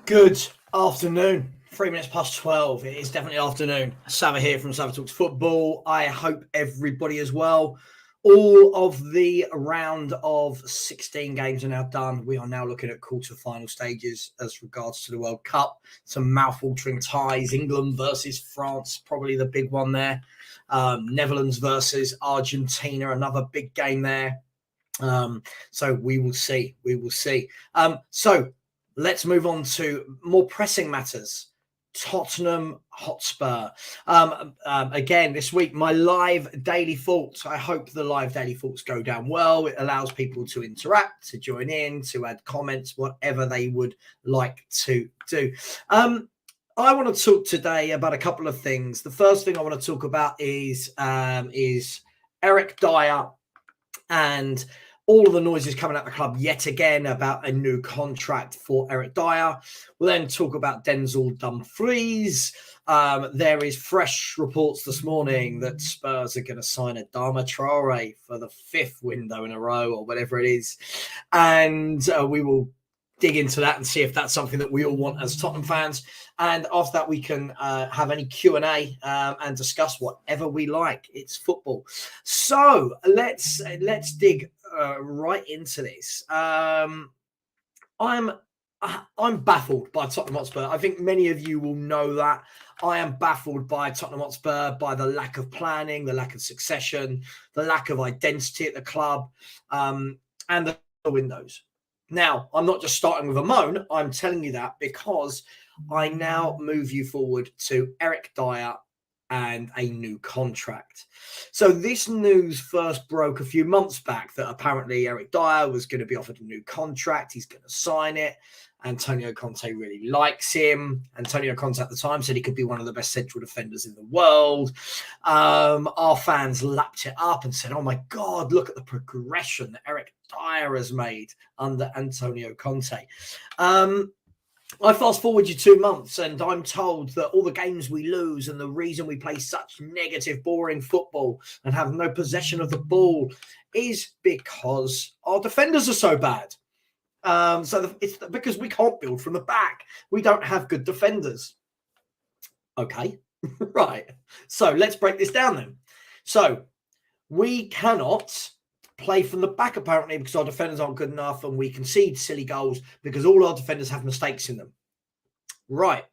Good afternoon. 3 minutes past 12. It is definitely afternoon. Savva here from Savva Talks Football. I hope everybody is well. All of the round of 16 games are now done. We are now looking at quarter-final stages as regards to the World Cup. Some mouth-watering ties. England versus France, probably the big one there. Netherlands versus Argentina, another big game there. So we will see. So let's move on to more pressing matters. Tottenham Hotspur. Again, this week, my live daily thoughts. I hope the live daily thoughts go down well. It allows people to interact, to join in, to add comments, whatever they would like to do. I want to talk today about a couple of things. The first thing I want to talk about is Eric Dier and all of the noises coming out of the club yet again about a new contract for Eric Dier. We'll then talk about Denzel Dumfries. There is fresh reports this morning that Spurs are going to sign Adama Traore for the 5th window in a row or whatever it is. And we will dig into that and see if that's something that we all want as Tottenham fans. And after that, we can have any Q&A and discuss whatever we like. It's football. So let's dig right into this. I'm baffled by Tottenham Hotspur. I think many of you will know that. I am baffled by Tottenham Hotspur, by the lack of planning, the lack of succession, the lack of identity at the club, and the windows. Now, I'm not just starting with a moan. I'm telling you that because I now move you forward to Eric Dier and a new contract. So this news first broke a few months back that apparently Eric Dier was going to be offered a new contract. He's going to sign it. Antonio Conte really likes him. Antonio Conte at the time said he could be one of the best central defenders in the world. Our fans lapped it up and said, oh my God, look at the progression that Eric Dier has made under Antonio Conte. I fast forward you 2 months and I'm told that all the games we lose and the reason we play such negative, boring football and have no possession of the ball is because our defenders are so bad. It's because we can't build from the back. We don't have good defenders. Okay, right. So let's break this down then. So we cannot play from the back apparently because our defenders aren't good enough and we concede silly goals because all our defenders have mistakes in them. Right.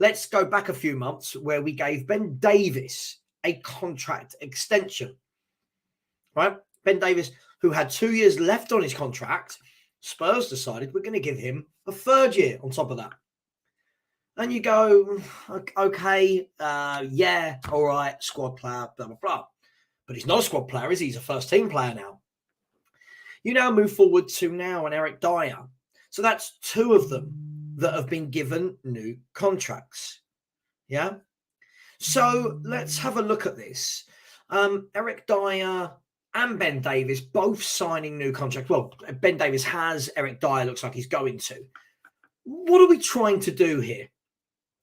Let's go back a few months where we gave Ben Davies a contract extension. Right? Ben Davies, who had 2 years left on his contract, Spurs decided we're going to give him a 3rd year on top of that. And you go, okay, yeah, all right, squad player, blah, blah, blah. But he's not a squad player, is he? He's a first-team player now. You now move forward to now an Eric Dier. So that's 2 of them that have been given new contracts. Yeah? So let's have a look at this. Eric Dier and Ben Davies both signing new contracts. Well, Ben Davies has. Eric Dier looks like he's going to. What are we trying to do here?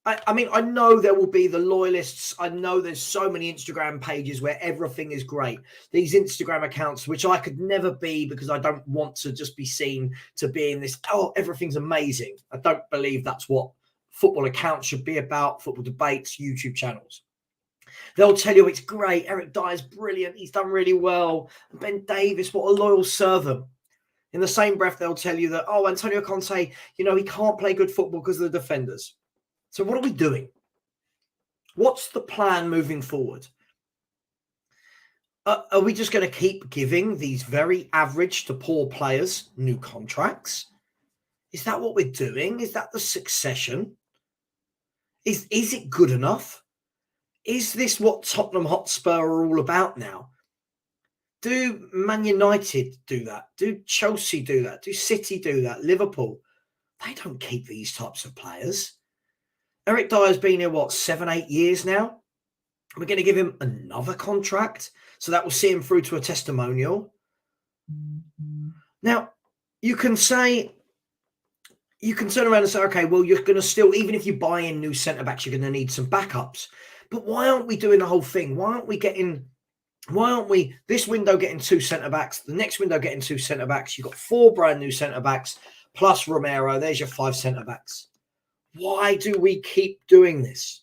I mean, I know there will be the loyalists. I know there's so many Instagram pages where everything is great. These Instagram accounts, which I could never be because I don't want to just be seen to be in this, oh, everything's amazing. I don't believe that's what football accounts should be about, football debates, YouTube channels. They'll tell you it's great. Eric Dier's brilliant. He's done really well. And Ben Davies, what a loyal servant. In the same breath, they'll tell you that, oh, Antonio Conte, he can't play good football because of the defenders. So what are we doing? What's the plan moving forward? Are we just going to keep giving these very average to poor players new contracts? Is that what we're doing? Is that the succession? Is it good enough? Is this what Tottenham Hotspur are all about now? Do Man United do that? Do Chelsea do that? Do City do that? Liverpool? They don't keep these types of players. Eric Dier's been here, 7, 8 years now? We're going to give him another contract, so that will see him through to a testimonial. Now, you can turn around and say, okay, well, you're going to still, even if you buy in new centre-backs, you're going to need some backups. But why aren't we doing the whole thing? Why aren't we this window getting 2 centre-backs, the next window getting 2 centre-backs? You've got 4 brand new centre-backs, plus Romero. There's your 5 centre-backs. Why do we keep doing this?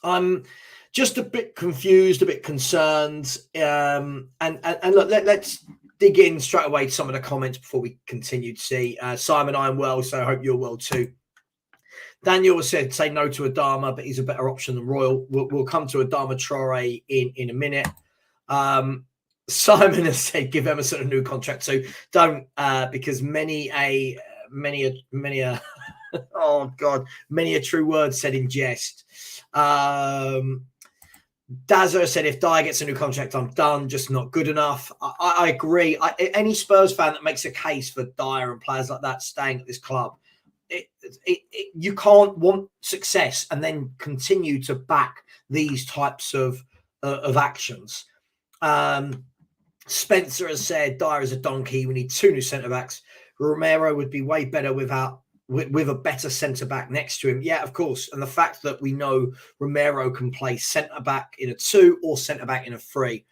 I'm just a bit confused, a bit concerned. And look, let's dig in straight away to some of the comments before we continue to see. Simon, I'm well, so I hope you're well too. Daniel said, say no to Adama, but he's a better option than Royal. We'll come to Adama Traore in a minute. Simon has said, give Emerson a new contract. So don't, because many a oh God, many a true word said in jest. Dazza said, if Dier gets a new contract, I'm done. Just not good enough. I agree. Any Spurs fan that makes a case for Dier and players like that staying at this club, you can't want success and then continue to back these types of actions. Spencer has said, Dier is a donkey. We need 2 new centre-backs. Romero would be way better with a better centre-back next to him. Yeah, of course. And the fact that we know Romero can play centre-back in a 2 or centre-back in a 3.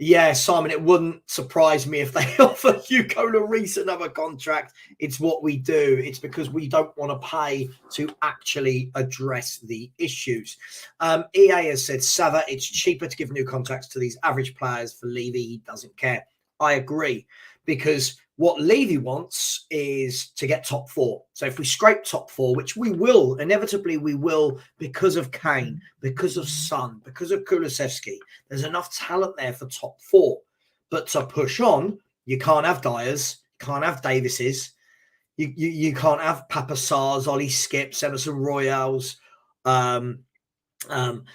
Yeah, Simon, it wouldn't surprise me if they offer Hugo Lloris another contract. It's what we do. It's because we don't want to pay to actually address the issues. EA has said, Savva, it's cheaper to give new contracts to these average players. For Levy, he doesn't care. I agree, because what Levy wants is to get top 4. So if we scrape top 4, which we will, inevitably we will, because of Kane, because of Son, because of Kulusevski, there's enough talent there for top 4. But to push on, you can't have Diers, you can't have Davises, you can't have Papa Sarrs, Ollie Skips, Emerson Royals,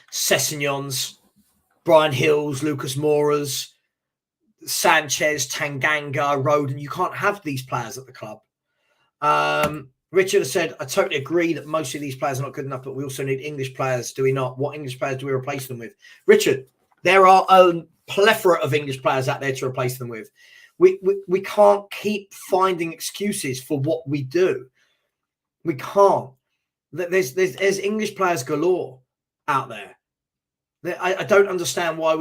Sessegnons, Brian Hills, Lucas Moura's, Sanchez, Tanganga, Roden. You can't have these players at the club. Richard has said, I totally agree that most of these players are not good enough, but we also need English players, do we not? What English players do we replace them with? Richard, there are a plethora of English players out there to replace them with. We can't keep finding excuses for what we do. We can't. There's English players galore out there. I don't understand why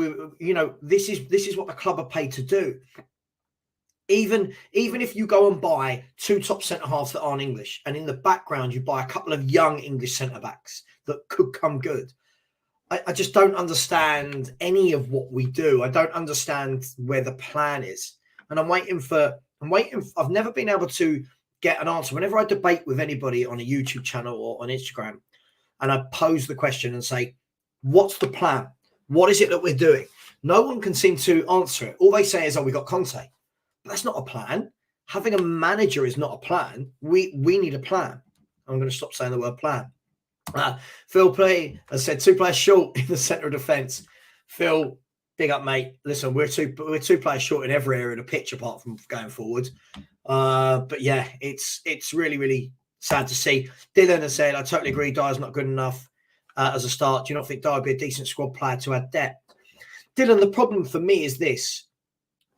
this is what the club are paid to do. Even if you go and buy 2 top centre halves that aren't English, and in the background you buy a couple of young English centre backs that could come good, I just don't understand any of what we do. I don't understand where the plan is, and I'm waiting. I've never been able to get an answer. Whenever I debate with anybody on a YouTube channel or on Instagram, and I pose the question and say, what's the plan? What is it that we're doing? No one can seem to answer it. All they say is, oh, we got Conte. But that's not a plan. Having a manager is not a plan. We need a plan. I'm going to stop saying the word plan. Phil Play has said 2 players short in the centre of defence. Phil, big up, mate. Listen, we're two players short in every area of the pitch apart from going forward. But yeah, it's really, really sad to see. Dylan has said, I totally agree. Dier's not good enough. As a start, do you not think Dier would be a decent squad player to add depth? Dylan, the problem for me is this,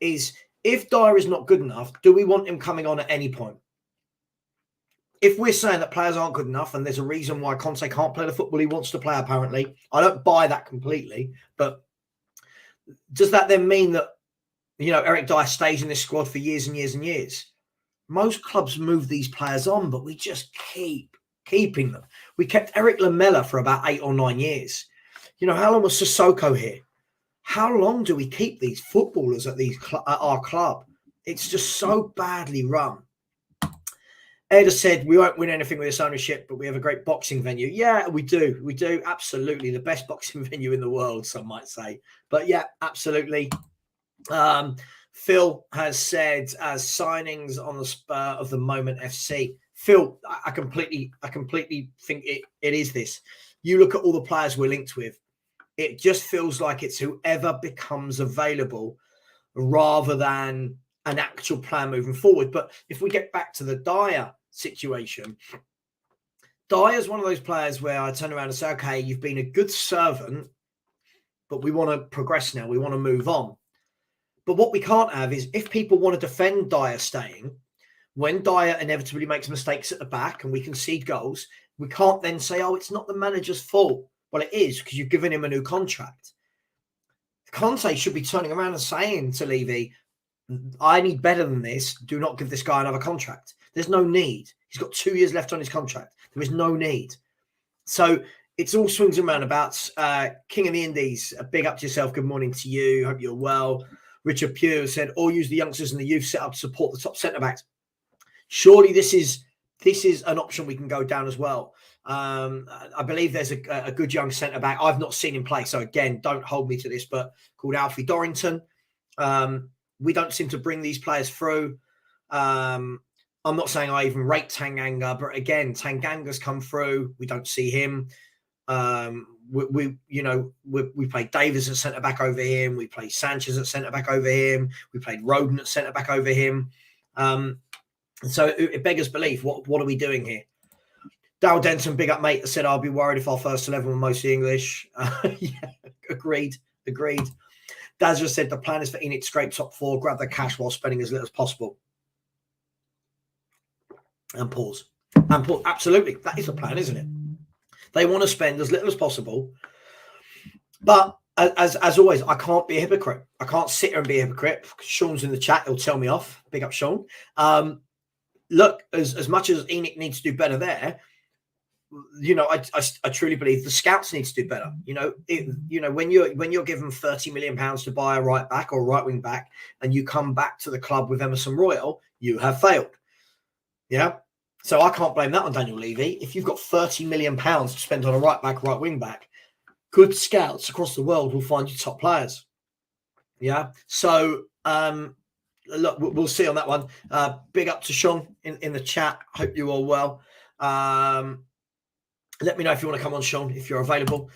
is if Dier is not good enough, do we want him coming on at any point? If we're saying that players aren't good enough and there's a reason why Conte can't play the football he wants to play, apparently, I don't buy that completely, but does that then mean that, Eric Dier stays in this squad for years and years and years? Most clubs move these players on, but we just keep keeping them. We kept Eric Lamela for about 8 or 9 years. How long was Sissoko here? How long do we keep these footballers at our club? It's just so badly run. Ed has said, we won't win anything with this ownership, but we have a great boxing venue. Yeah, we do. We do. Absolutely. The best boxing venue in the world, some might say. But yeah, absolutely. Phil has said, as signings on the spur of the moment FC. Phil, I completely think it is this. You look at all the players we're linked with. It just feels like it's whoever becomes available rather than an actual plan moving forward. But if we get back to the Dier situation, Dier is one of those players where I turn around and say, okay, you've been a good servant, but we want to progress now. We want to move on. But what we can't have is if people want to defend Dier staying, when Dier inevitably makes mistakes at the back and we concede goals, we can't then say, oh, it's not the manager's fault. Well, it is, because you've given him a new contract. Conte should be turning around and saying to Levy, I need better than this. Do not give this guy another contract. There's no need. He's got 2 years left on his contract. There is no need. So it's all swings and roundabouts. King of the Indies, big up to yourself. Good morning to you. Hope you're well. Richard Pugh said, all use the youngsters and the youth set up to support the top centre-backs. Surely this is an option we can go down as well. I believe there's a good young centre-back. I've not seen him play. So again, don't hold me to this, but called Alfie Dorrington. We don't seem to bring these players through. I'm not saying I even rate Tanganga, but again, Tanganga's come through. We don't see him. We played Davies at centre back over him. We played Sanchez at centre back over him. We played Roden at centre back over him. So it beggars belief. What are we doing here? Dal Denton, big up mate, that said I'll be worried if our first 11 were mostly English. Yeah, agreed. Daz just said the plan is for Enid to scrape top 4, grab the cash while spending as little as possible. And pause. Absolutely, that is the plan, isn't it? They want to spend as little as possible. But as always, I can't be a hypocrite. I can't sit here and be a hypocrite. Sean's in the chat. He'll tell me off. Big up, Sean. Look, as much as Enoch needs to do better there, I truly believe the scouts need to do better. When you're given £30 million to buy a right back or right wing back, and you come back to the club with Emerson Royal, you have failed. Yeah. So I can't blame that on Daniel Levy. If you've got £30 million to spend on a right back, right wing back, good scouts across the world will find you top players. Yeah. So look, we'll see on that one. Big up to Sean in the chat. Hope you're all well. Let me know if you want to come on, Sean, if you're available.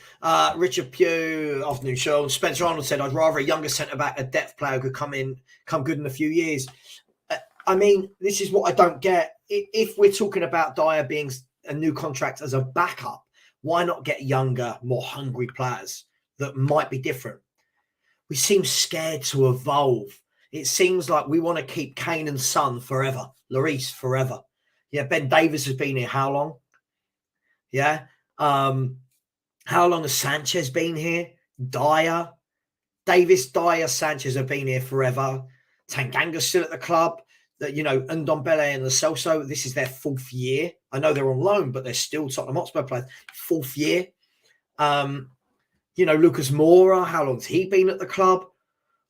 Richard Pugh, afternoon, Sean. Spencer Arnold said, I'd rather a younger centre-back, a depth player who could come good in a few years. I mean, this is what I don't get. If we're talking about Dier being a new contract as a backup, why not get younger, more hungry players that might be different? We seem scared to evolve. It seems like we want to keep Kane and Son forever, Lloris forever. Yeah, Ben Davies has been here how long? Yeah. How long has Sanchez been here? Dier, Davis, Dier, Sanchez have been here forever. Tanganga's still at the club. Ndombele and the Celso, this is their 4th year. I know they're on loan, but they're still Tottenham Hotspur players. 4th year. Lucas Moura, how long's he been at the club?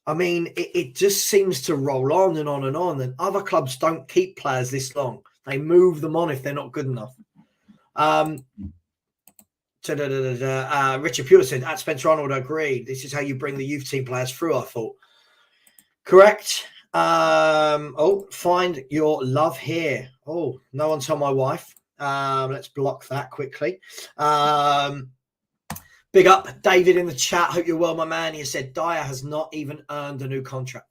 I mean, it just seems to roll on and on and on. And other clubs don't keep players this long. They move them on if they're not good enough. Richard Pure said, at Spencer Arnold agreed. This is how you bring the youth team players through, I thought. Correct. Find your love here. Oh, no one tell my wife. Let's block that quickly. Big up David in the chat. Hope you're well, my man. He said Dier has not even earned a new contract.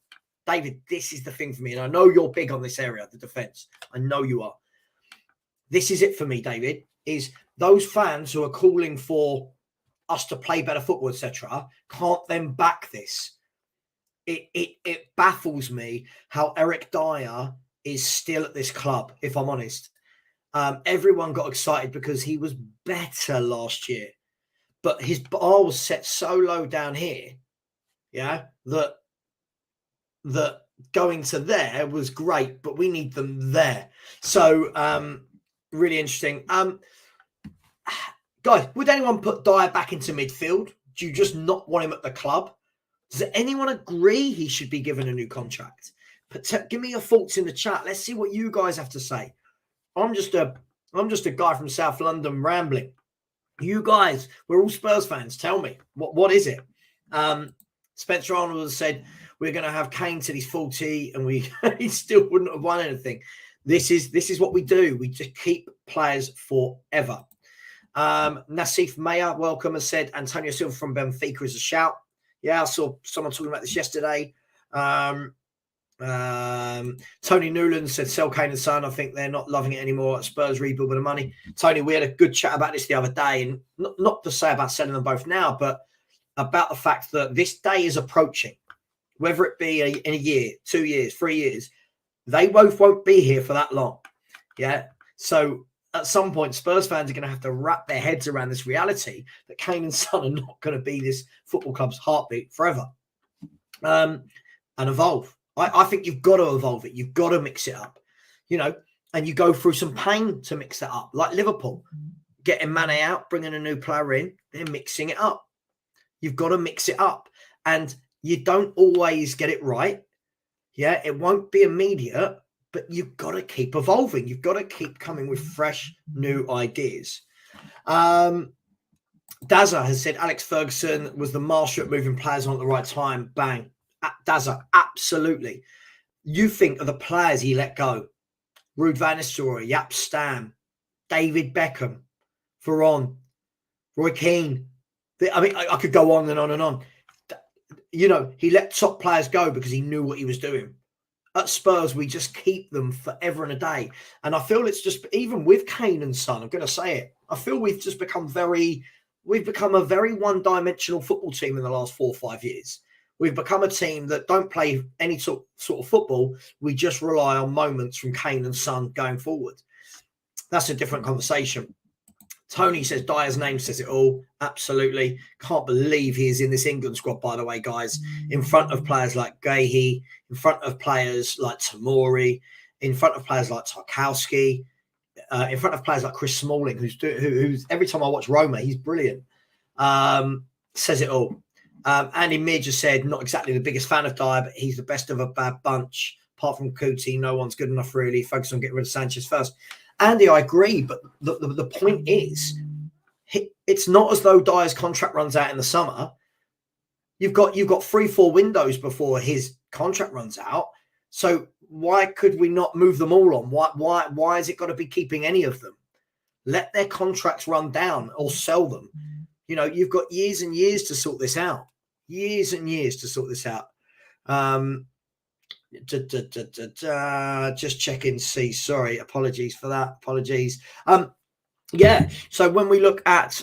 David, this is the thing for me, and I know you're big on this area, the defense. I know you are. This is it for me, David, is those fans who are calling for us to play better football, etc., can't then back this. It baffles me how Eric Dier is still at this club, if I'm honest. Everyone got excited because he was better last year. But his bar was set so low down here, yeah, that going to there was great, but we need them there. So really interesting. Guys, would anyone put Dier back into midfield? Do you just not want him at the club? Does anyone agree he should be given a new contract? Give me your thoughts in the chat. Let's see what you guys have to say. I'm just a guy from South London rambling. You guys, we're all Spurs fans. Tell me, what is it? Spencer Arnold has said we're going to have Kane till he's 40, and he still wouldn't have won anything. This is what we do. We just keep players forever. Nassif Mayer, welcome, has said Antonio Silva from Benfica is a shout. Yeah, I saw someone talking about this yesterday. Tony Newland said sell Kane and Son. I think they're not loving it anymore. Spurs rebuild with the money. Tony, we had a good chat about this the other day, and not to say about selling them both now, but about the fact that this day is approaching. Whether it be in a year, 2 years, 3 years, they both won't be here for that long. Yeah. So at some point, Spurs fans are going to have to wrap their heads around this reality that Kane and Son are not going to be this football club's heartbeat forever. And evolve. I think you've got to evolve it. You've got to mix it up. and you go through some pain to mix that up, like Liverpool, getting Mane out, bringing a new player in, then mixing it up. You've got to mix it up, and you don't always get it right. Yeah, it won't be immediate, but you've got to keep evolving. You've got to keep coming with fresh, new ideas. Dazza has said Alex Ferguson was the master at moving players on at the right time. Bang. Dazza, absolutely. You think of the players he let go. Ruud van Nistelrooy, Jaap Stam, David Beckham, Varane, Roy Keane. I mean, I could go on and on and on. You know, he let top players go because he knew what he was doing. At Spurs, we just keep them forever and a day. And I feel it's just, even with Kane and Son, I'm going to say it, I feel we've become a very one-dimensional football team in the last 4 or 5 years. We've become a team that don't play any sort of football. We just rely on moments from Kane and Son going forward. That's a different conversation. Tony says Dier's name says it all. Absolutely. Can't believe he is in this England squad, by the way, guys. In front of players like Gahey, in front of players like Tamori, in front of players like Tarkowski, in front of players like Chris Smalling, who's every time I watch Roma, he's brilliant. Says it all. Andy Mir just said, not exactly the biggest fan of Dier, but he's the best of a bad bunch. Apart from Kuti, no one's good enough, really. Focus on getting rid of Sanchez first. Andy, I agree, but the point is, it's not as though Dier's contract runs out in the summer. You've got 3-4 windows before his contract runs out. So why could we not move them all on? Why has it got to be keeping any of them? Let their contracts run down or sell them. You know, you've got years and years to sort this out. Years and years to sort this out. Just check in, see. Sorry, apologies for that. Apologies. Yeah. So when we look at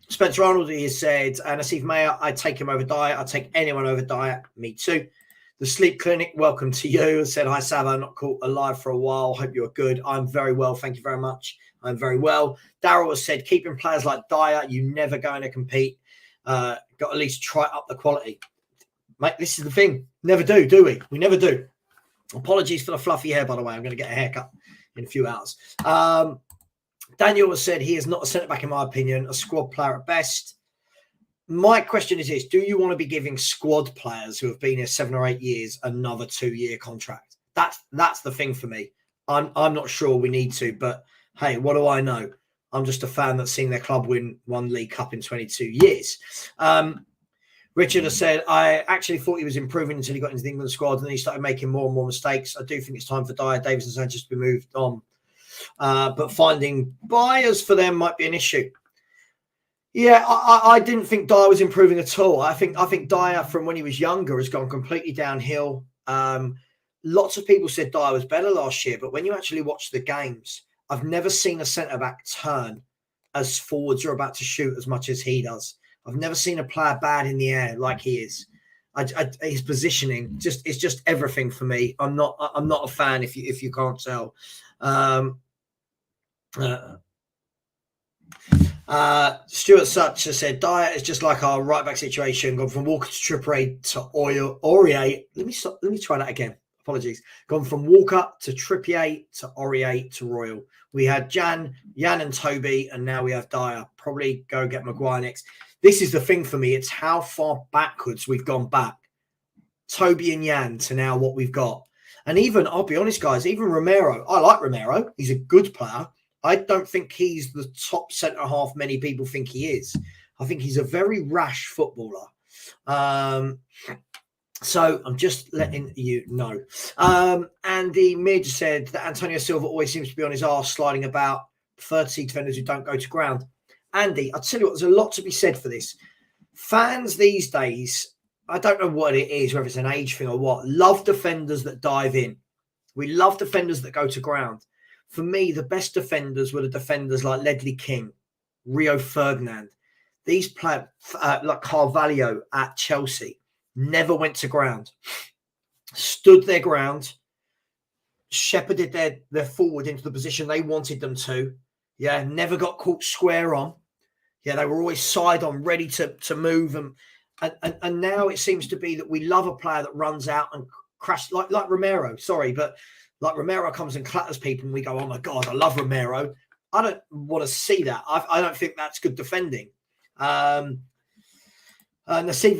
Spencer Arnold, he has said, and Asif Mayer, I'd take him over Dier. I'd take anyone over Dier. Me too. The Sleep Clinic, welcome to you. Said, hi, Savva. Not caught alive for a while. Hope you're good. I'm very well. Thank you very much. I'm very well. Darryl has said, keeping players like Dier, you never going to compete. Got to at least try up the quality. Mate, this is the thing. Never do we? We never do. Apologies for the fluffy hair, by the way. I'm going to get a haircut in a few hours. Daniel has said he is not a centre-back, in my opinion, a squad player at best. My question is this. Do you want to be giving squad players who have been here 7 or 8 years another 2-year contract? That's the thing for me. I'm not sure we need to, but hey, what do I know? I'm just a fan that's seen their club win 1 League Cup in 22 years. Richard has said, I actually thought he was improving until he got into the England squad and then he started making more and more mistakes. I do think it's time for Dier, Davies and Sanchez to be moved on. But finding buyers for them might be an issue. Yeah, I didn't think Dier was improving at all. I think Dier from when he was younger has gone completely downhill. Lots of people said Dier was better last year, but when you actually watch the games, I've never seen a centre-back turn as forwards are about to shoot as much as he does. I've never seen a player bad in the air like he is. His positioning is just everything for me. I'm not a fan if you can't tell. Stuart Such has said Dier is just like our right back situation, gone from Walker to Trippier to Aurier. Let me try that again. Apologies. Gone from Walker to Trippier to Aurier to Royal. We had Jan and Toby, and now we have Dier. Probably go get Maguire next. This is the thing for me. It's how far backwards we've gone back. Toby and Jan to now what we've got. And even, I'll be honest, guys, even Romero. I like Romero. He's a good player. I don't think he's the top centre-half many people think he is. I think he's a very rash footballer. So I'm just letting you know. Andy Midge said that Antonio Silva always seems to be on his arse sliding about. 30 defenders who don't go to ground. Andy, I'll tell you what, there's a lot to be said for this. Fans these days, I don't know what it is, whether it's an age thing or what, love defenders that dive in. We love defenders that go to ground. For me, the best defenders were the defenders like Ledley King, Rio Ferdinand. These players, like Carvalho at Chelsea, never went to ground. Stood their ground, shepherded their forward into the position they wanted them to. Yeah, never got caught square on. Yeah, they were always side on, ready to move. And now it seems to be that we love a player that runs out and crashes, like Romero. Sorry, but Like Romero comes and clatters people and we go, oh my God, I love Romero. I don't want to see that. I don't think that's good defending. Nassif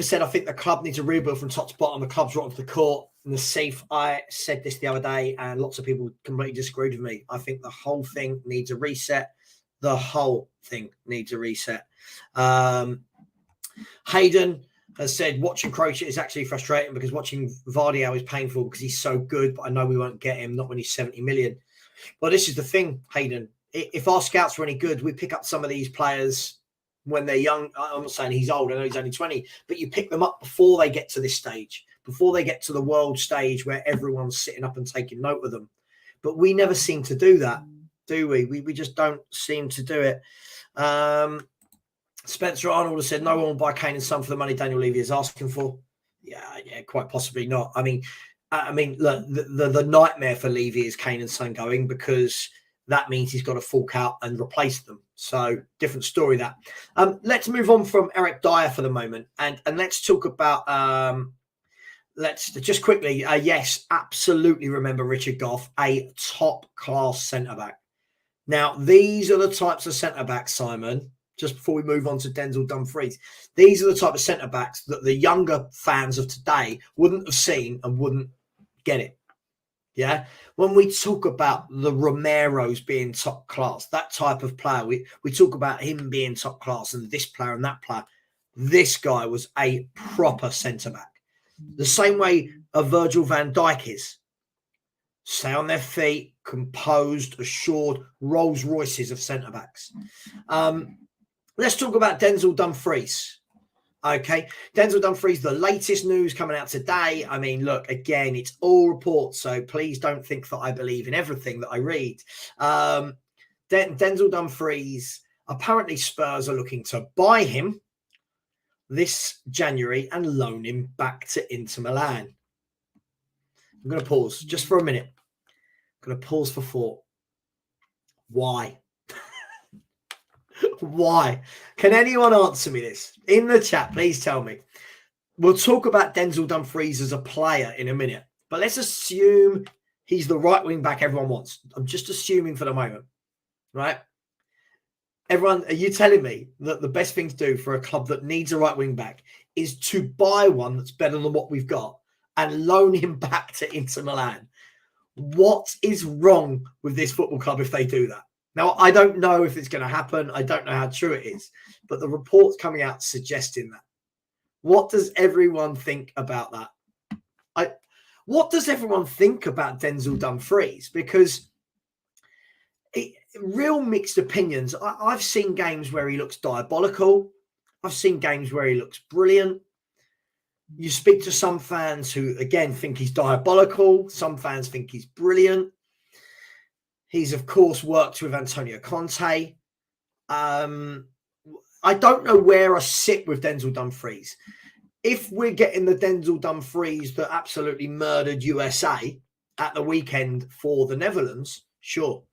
said, I think the club needs a rebuild from top to bottom. The club's right onto the court. Nassif, I said this the other day and lots of people completely disagreed with me. I think the whole thing needs a reset. The whole thing needs a reset. Hayden has said, watching Croatia is actually frustrating because watching Vardio is painful because he's so good, but I know we won't get him, not when he's 70 million. Well, this is the thing, Hayden. If our scouts were any good, we pick up some of these players when they're young. I'm not saying he's old. I know he's only 20, but you pick them up before they get to this stage, before they get to the world stage where everyone's sitting up and taking note of them. But we never seem to do that, do we? We just don't seem to do it. Spencer Arnold has said, no one will buy Kane and Son for the money Daniel Levy is asking for. Yeah, quite possibly not. I mean, look, the nightmare for Levy is Kane and Son going because that means he's got to fork out and replace them. So different story that. Let's move on from Eric Dier for the moment and let's talk about let's just quickly. Yes, absolutely remember Richard Gough, a top class centre back. Now, these are the types of centre backs, Simon. Just before we move on to Denzel Dumfries, these are the type of centre backs that the younger fans of today wouldn't have seen and wouldn't get it. Yeah, when we talk about the Romeros being top class, that type of player, we talk about him being top class and this player and that player. This guy was a proper centre back, the same way a Virgil van Dijk is. Stay on their feet, composed, assured, Rolls Royces of centre backs. Let's talk about Denzel Dumfries. Okay, Denzel Dumfries, the latest news coming out today. I mean, look, again, it's all reports, so please don't think that I believe in everything that I read. Denzel Dumfries, apparently Spurs are looking to buy him this January and loan him back to Inter Milan. I'm going to pause just for a minute. I'm going to pause for thought. Why? Why? Can anyone answer me this? In the chat, please tell me. We'll talk about Denzel Dumfries as a player in a minute, but let's assume he's the right wing back everyone wants. I'm just assuming for the moment, right? Everyone, are you telling me that the best thing to do for a club that needs a right wing back is to buy one that's better than what we've got and loan him back to Inter Milan? What is wrong with this football club if they do that? Now, I don't know if it's going to happen. I don't know how true it is, but the reports coming out suggesting that. What does everyone think about that? What does everyone think about Denzel Dumfries? Because real mixed opinions. I've seen games where he looks diabolical. I've seen games where he looks brilliant. You speak to some fans who, again, think he's diabolical. Some fans think he's brilliant. He's, of course, worked with Antonio Conte. I don't know where I sit with Denzel Dumfries. If we're getting the Denzel Dumfries that absolutely murdered USA at the weekend for the Netherlands, sure.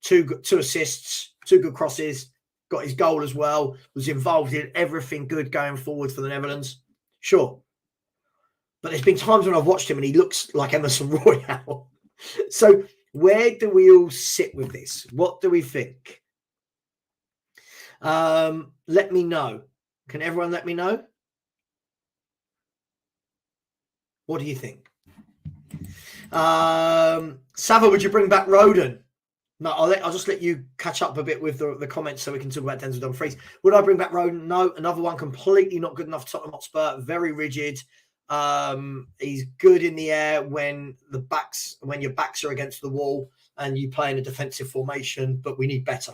Two assists, 2 good crosses, got his goal as well, was involved in everything good going forward for the Netherlands, sure. But there's been times when I've watched him and he looks like Emerson Royale. So where do we all sit with this? What do we think? Let me know. Can everyone let me know? What do you think? Savva, would you bring back Roden? No, I'll just let you catch up a bit with the comments so we can talk about Denzel Dumfries. Would I bring back Roden? No. Another one completely not good enough. Tottenham Hotspur, very rigid. He's good in the air when your backs are against the wall and you play in a defensive formation, but we need better.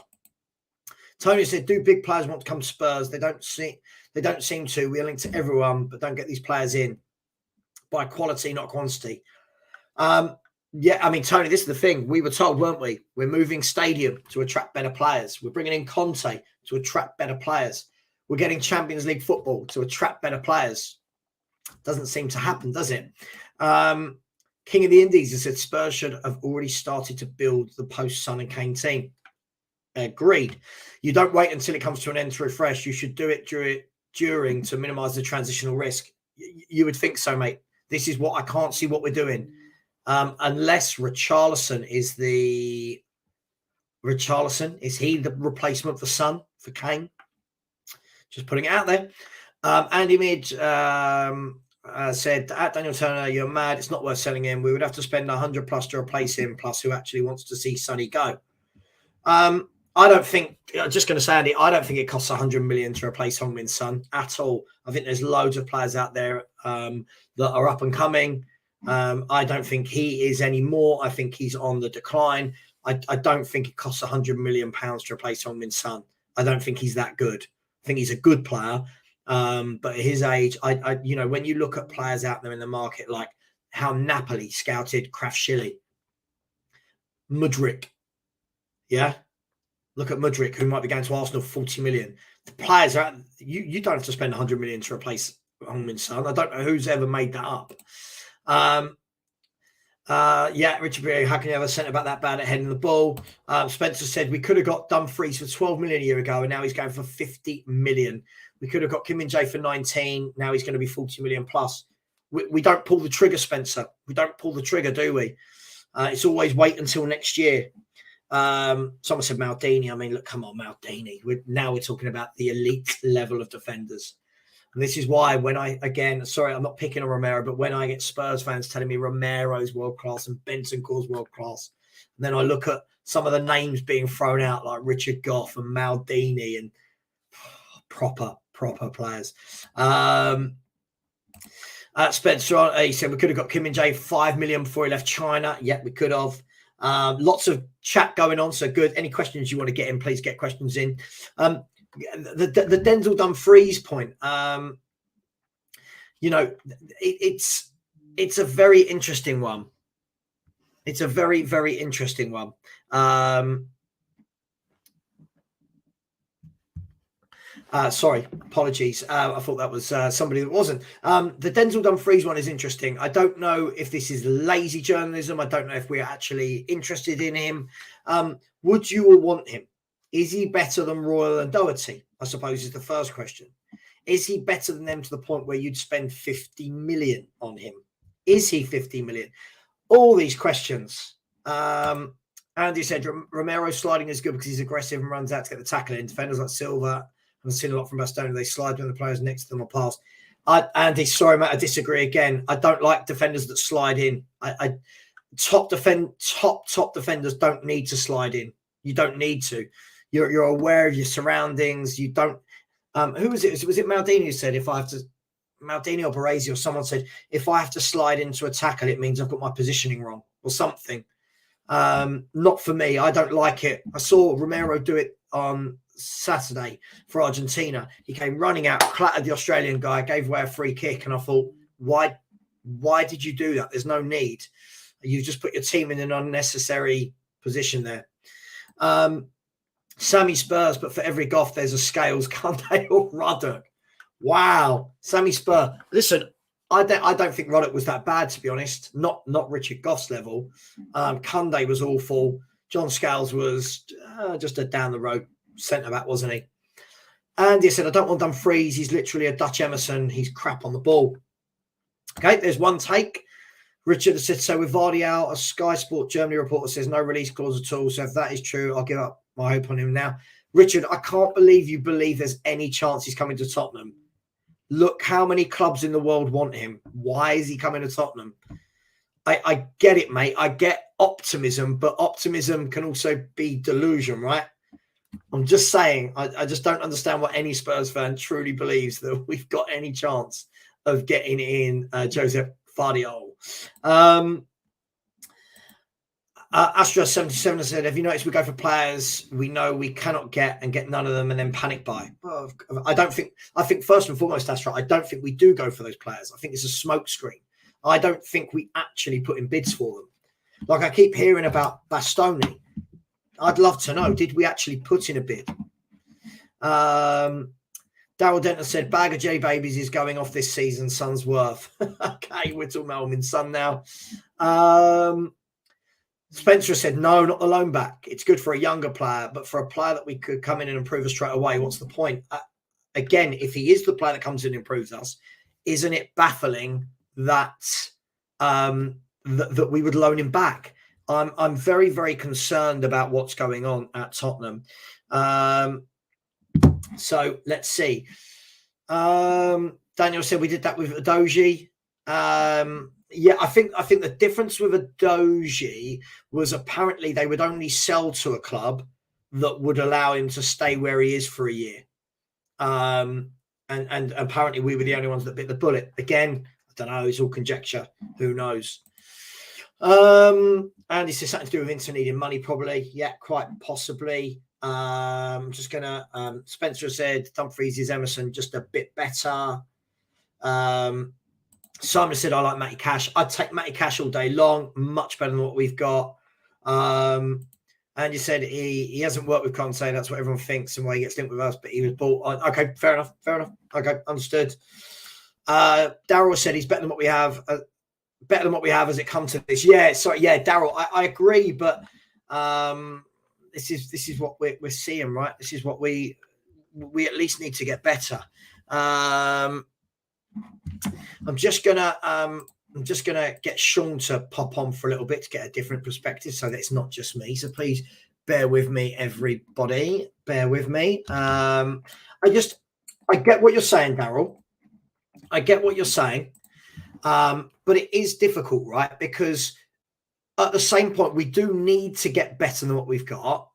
Tony said, do big players want to come to Spurs? They don't seem to. We're linked to everyone, but don't get these players in by quality, not quantity. Yeah, I mean, Tony, this is the thing. We were told, weren't we? We're moving stadium to attract better players. We're bringing in Conte to attract better players. We're getting Champions League football to attract better players. Doesn't seem to happen, does it? King of the Indies has said Spurs should have already started to build the post-Son and Kane team. Agreed. You don't wait until it comes to an end to refresh. You should do it during to minimise the transitional risk. You would think so, mate. This is what I can't see what we're doing. unless Richarlison is he the replacement for Son for Kane? Just putting it out there. Andy Midge said, at Daniel Turner, you're mad. It's not worth selling him. We would have to spend 100 plus to replace him, plus who actually wants to see Sonny go. I don't think, just going to say, Andy, I don't think it costs 100 million to replace Heung-min Son at all. I think there's loads of players out there that are up and coming. I don't think he is anymore. I think he's on the decline. I don't think it costs 100 million pounds to replace Heung-min Son. I don't think he's that good. I think he's a good player. But at his age, when you look at players out there in the market, like how Napoli scouted Krafshili, Mudryk, yeah, look at Mudryk, who might be going to Arsenal for 40 million. The players are you don't have to spend 100 million to replace Heung-min Son. I don't know who's ever made that up. Richard Beer, how can you have a centre back that bad at heading the ball? Spencer said we could have got Dumfries for 12 million a year ago, and now he's going for 50 million. We could have got Kim Min-jae for 19. Now he's going to be 40 million plus. We don't pull the trigger, Spencer. We don't pull the trigger, do we? It's always wait until next year. Someone said Maldini. I mean, look, come on, Maldini. Now we're talking about the elite level of defenders. And this is why when I'm not picking on Romero, but when I get Spurs fans telling me Romero's world-class and Bentancur's world-class, and then I look at some of the names being thrown out like Richard Goff and Maldini and proper players. Spencer, he said we could have got Kim Min-jae 5 million before he left China. Yeah, we could have. Lots of chat going on, so good. Any questions you want to get in, please get questions in. The Denzel Dumfries point, it's a very interesting one. It's a very, very interesting one. Sorry, apologies. I thought that was somebody that wasn't. The Denzel Dumfries one is interesting. I don't know if this is lazy journalism. I don't know if we're actually interested in him. Would you all want him? Is he better than Royal and Doherty? I suppose is the first question. Is he better than them to the point where you'd spend 50 million on him? Is he 50 million? All these questions. Andy said Romero sliding is good because he's aggressive and runs out to get the tackle in. Defenders like Silva, I've seen a lot from Bastogne. They slide when the players next to them are pass. Andy, sorry, mate, I disagree again. I don't like defenders that slide in. Top defenders don't need to slide in. You don't need to. You're aware of your surroundings. You don't. Who was it? Was it Maldini who said Maldini or Baresi or someone said if I have to slide into a tackle, it means I've got my positioning wrong or something. Not for me. I don't like it. I saw Romero do it on Saturday for Argentina. He came running out, clattered the Australian guy, gave away a free kick, and I thought, why did you do that? There's no need. You just put your team in an unnecessary position there. Sammy Spurs, but for every Goff, there's a Scales, Kante or Ruddock. Wow. Sammy Spur. Listen, I don't think Ruddock was that bad, to be honest. Not Richard Goff's level. Kante was awful. John Scales was just a down the road centre-back, wasn't he? And he said, I don't want Dumfries. He's literally a Dutch Emerson. He's crap on the ball. Okay, there's one take. Richard said, so with Vardy out, a Sky Sport Germany reporter says no release clause at all. So if that is true, I'll give up my hope on him now. Richard, I can't believe you believe there's any chance he's coming to Tottenham. Look how many clubs in the world want him. Why is he coming to Tottenham? I get it, mate. I get optimism, but optimism can also be delusion, right? I'm just saying, I just don't understand what any Spurs fan truly believes that we've got any chance of getting in Joseph Vardy. Astra77 said, have you noticed we go for players we know we cannot get and get none of them and then panic buy? Well, I think first and foremost, Astra, I don't think we do go for those players. I think it's a smoke screen. I don't think we actually put in bids for them. Like I keep hearing about Bastoni. I'd love to know, did we actually put in a bid? Daryl Denton said, bag of J babies is going off this season, Son's worth. Okay, we're talking about Heung-min Son now. Spencer said, no, not the loan back. It's good for a younger player, but for a player that we could come in and improve us straight away, what's the point? Again, if he is the player that comes in and improves us, isn't it baffling that that we would loan him back. I'm very, very concerned about what's going on at Tottenham. So let's see. Daniel said we did that with Adoji. Yeah, I think the difference with Adoji was apparently they would only sell to a club that would allow him to stay where he is for a year. And apparently we were the only ones that bit the bullet. Again, I don't know. It's all conjecture. Who knows? And this is something to do with Inter needing money, probably. Yeah, quite possibly. I'm just gonna. Spencer said Dumfries is Emerson just a bit better. Simon said I like Matty Cash. I'd take Matty Cash all day long. Much better than what we've got. And you said he hasn't worked with Conte. That's what everyone thinks and why he gets linked with us. But he was bought on. Okay, fair enough. Okay, understood. Daryl said he's better than what we have. Better than what we have as it comes to this. Yeah, sorry. Yeah, Daryl, I agree. But this is what we're seeing, right? This is what we at least need to get better. I'm just gonna get Sean to pop on for a little bit to get a different perspective, so that it's not just me. So please bear with me, everybody. Bear with me. I get what you're saying, Daryl. I get what you're saying, but it is difficult, right? Because at the same point, we do need to get better than what we've got,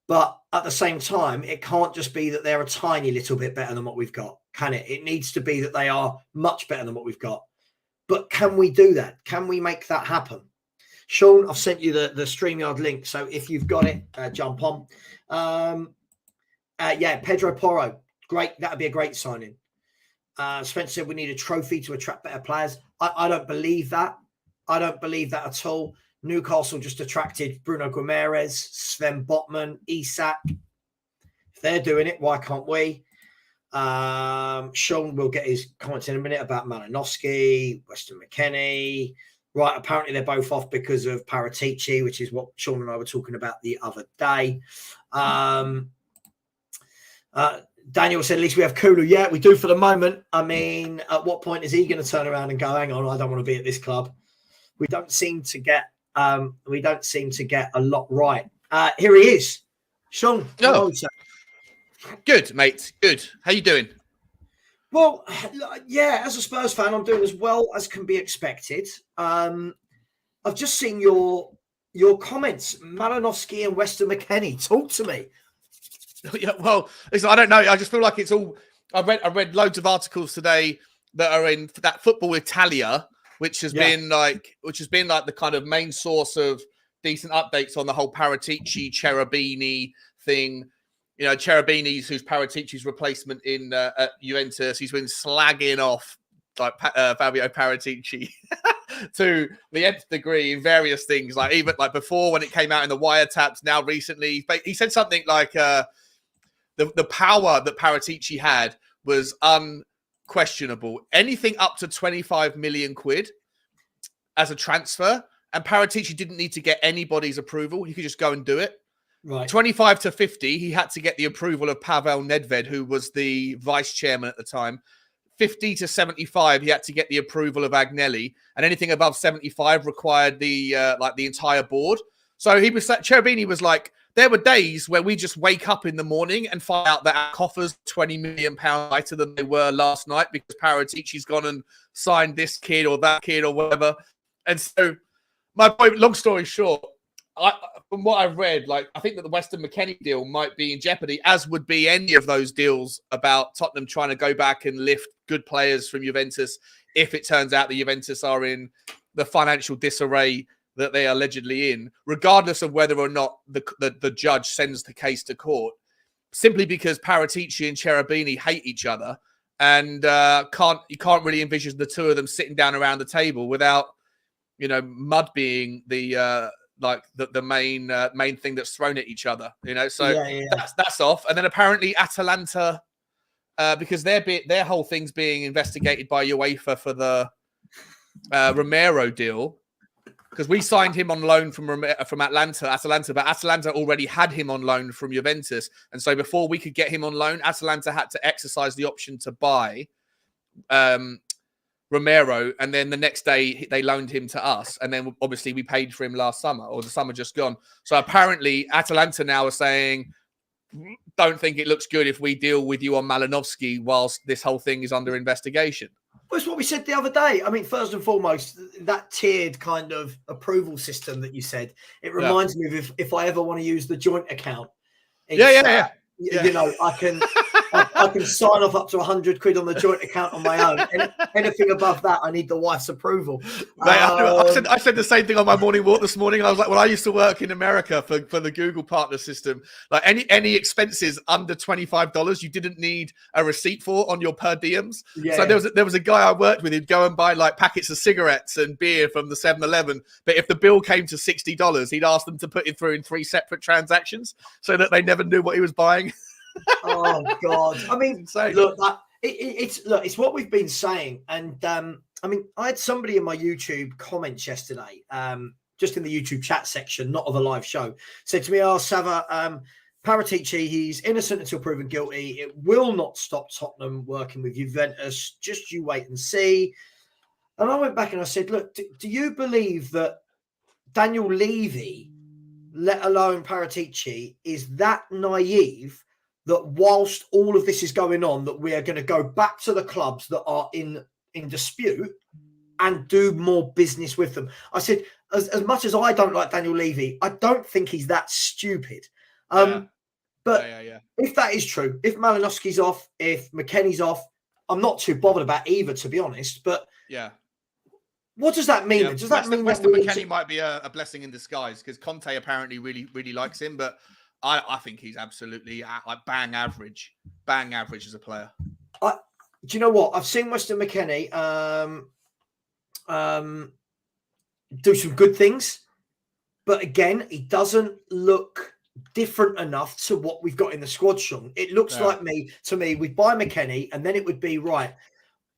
but at the same time, it can't just be that they're a tiny little bit better than what we've got, can it? It needs to be that they are much better than what we've got. But can we do that? Can we make that happen? Sean, I've sent you the StreamYard link. So if you've got it, jump on. Yeah, Pedro Porro. Great. That would be a great signing. Spencer said we need a trophy to attract better players. I don't believe that. I don't believe that at all. Newcastle just attracted Bruno Guimaraes, Sven Botman, Isak. If they're doing it, why can't we? Sean will get his comments in a minute about Malinowski, Weston McKennie. Right, apparently they're both off because of Paratici, which is what Sean and I were talking about the other day. Daniel said, at least we have Kulu. Yeah, we do for the moment. I mean, at what point is he going to turn around and go, hang on, I don't want to be at this club? We don't seem to get a lot right. Here he is. Sean. Oh. Good, mate. Good. How you doing? Well, yeah, as a Spurs fan, I'm doing as well as can be expected. I've just seen your comments, Malinowski and Weston McKennie. Talk to me. Yeah, well, listen, I don't know. I just feel like it's all. I read loads of articles today that are in that Football Italia, which has been like the kind of main source of decent updates on the whole Paratici Cherubini thing. You know, Cherubini's who's Paratici's replacement in at Juventus. He's been slagging off like Fabio Paratici to the nth degree in various things. Like even like before when it came out in the wiretaps. Now recently, he said something like the power that Paratici had was unquestionable. Anything up to 25 million quid as a transfer, and Paratici didn't need to get anybody's approval. He could just go and do it. Right. 25 to 50, he had to get the approval of Pavel Nedved, who was the vice chairman at the time. 50 to 75, he had to get the approval of Agnelli, and anything above 75 required the entire board. So Cherubini was like, there were days where we just wake up in the morning and find out that our coffers £20 million lighter than they were last night because Paratici's gone and signed this kid or that kid or whatever. And so, my point, long story short, from what I've read, like I think that the Weston McKennie deal might be in jeopardy, as would be any of those deals about Tottenham trying to go back and lift good players from Juventus if it turns out the Juventus are in the financial disarray that they are allegedly in, regardless of whether or not the judge sends the case to court, simply because Paratici and Cherubini hate each other and you can't really envision the two of them sitting down around the table without, you know, mud being the main thing that's thrown at each other, you know. So that's off. And then apparently Atalanta, because their whole thing's being investigated by UEFA for the Romero deal, because we signed him on loan from Atalanta, but Atalanta already had him on loan from Juventus, and so before we could get him on loan, Atalanta had to exercise the option to buy Romero, and then the next day they loaned him to us, and then obviously we paid for him last summer or the summer just gone. So apparently Atalanta now are saying, don't think it looks good if we deal with you on Malinovsky whilst this whole thing is under investigation. Well, it's what we said the other day. I mean, first and foremost, that tiered kind of approval system that you said, it reminds me of if I ever want to use the joint account. Yeah. You know, I can sign off up to 100 quid on the joint account on my own. Anything above that, I need the wife's approval. Mate, I said the same thing on my morning walk this morning. I was like, well, I used to work in America for the Google partner system. Like any expenses under $25, you didn't need a receipt for on your per diems. Yeah. So there was a guy I worked with who'd go and buy like packets of cigarettes and beer from the 7-Eleven. But if the bill came to $60, he'd ask them to put it through in 3 separate transactions so that they never knew what he was buying. Oh God! I mean, look, it's what we've been saying, and I mean, I had somebody in my YouTube comments yesterday, just in the YouTube chat section, not of a live show, said to me, "Oh, Savva, Paratici, he's innocent until proven guilty. It will not stop Tottenham working with Juventus. Just you wait and see." And I went back and I said, "Look, do you believe that Daniel Levy, let alone Paratici, is that naive that whilst all of this is going on, that we are going to go back to the clubs that are in dispute and do more business with them?" I said, as much as I don't like Daniel Levy, I don't think he's that stupid. But if that is true, if Malinovsky's off, if McKennie's off, I'm not too bothered about either, to be honest. But what does that mean? Does that mean Weston McKennie might be a blessing in disguise, because Conte apparently really, really likes him, but I think he's absolutely like bang average as a player. Do you know what? I've seen Weston McKennie do some good things, but again, he doesn't look different enough to what we've got in the squad, Sean. It looks like to me, we'd buy McKennie, and then it would be right.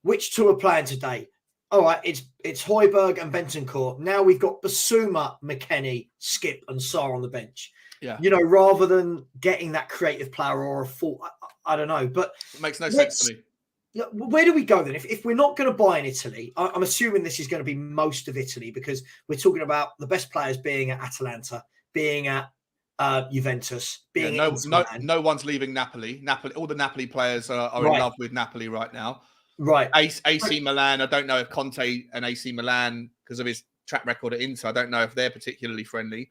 Which two are playing today? All right, it's Højbjerg and Bentancur. Now we've got Basuma, McKennie, Skip, and Sarr on the bench. Yeah, you know, rather than getting that creative player or a full, I don't know, but it makes no sense to me. Where do we go then? If we're not going to buy in Italy, I'm assuming this is going to be most of Italy, because we're talking about the best players being at Atalanta, being at Juventus, being no one's leaving Napoli. All the Napoli players are in love with Napoli right now. Right. AC Milan, I don't know if Conte and AC Milan, because of his track record at Inter, I don't know if they're particularly friendly.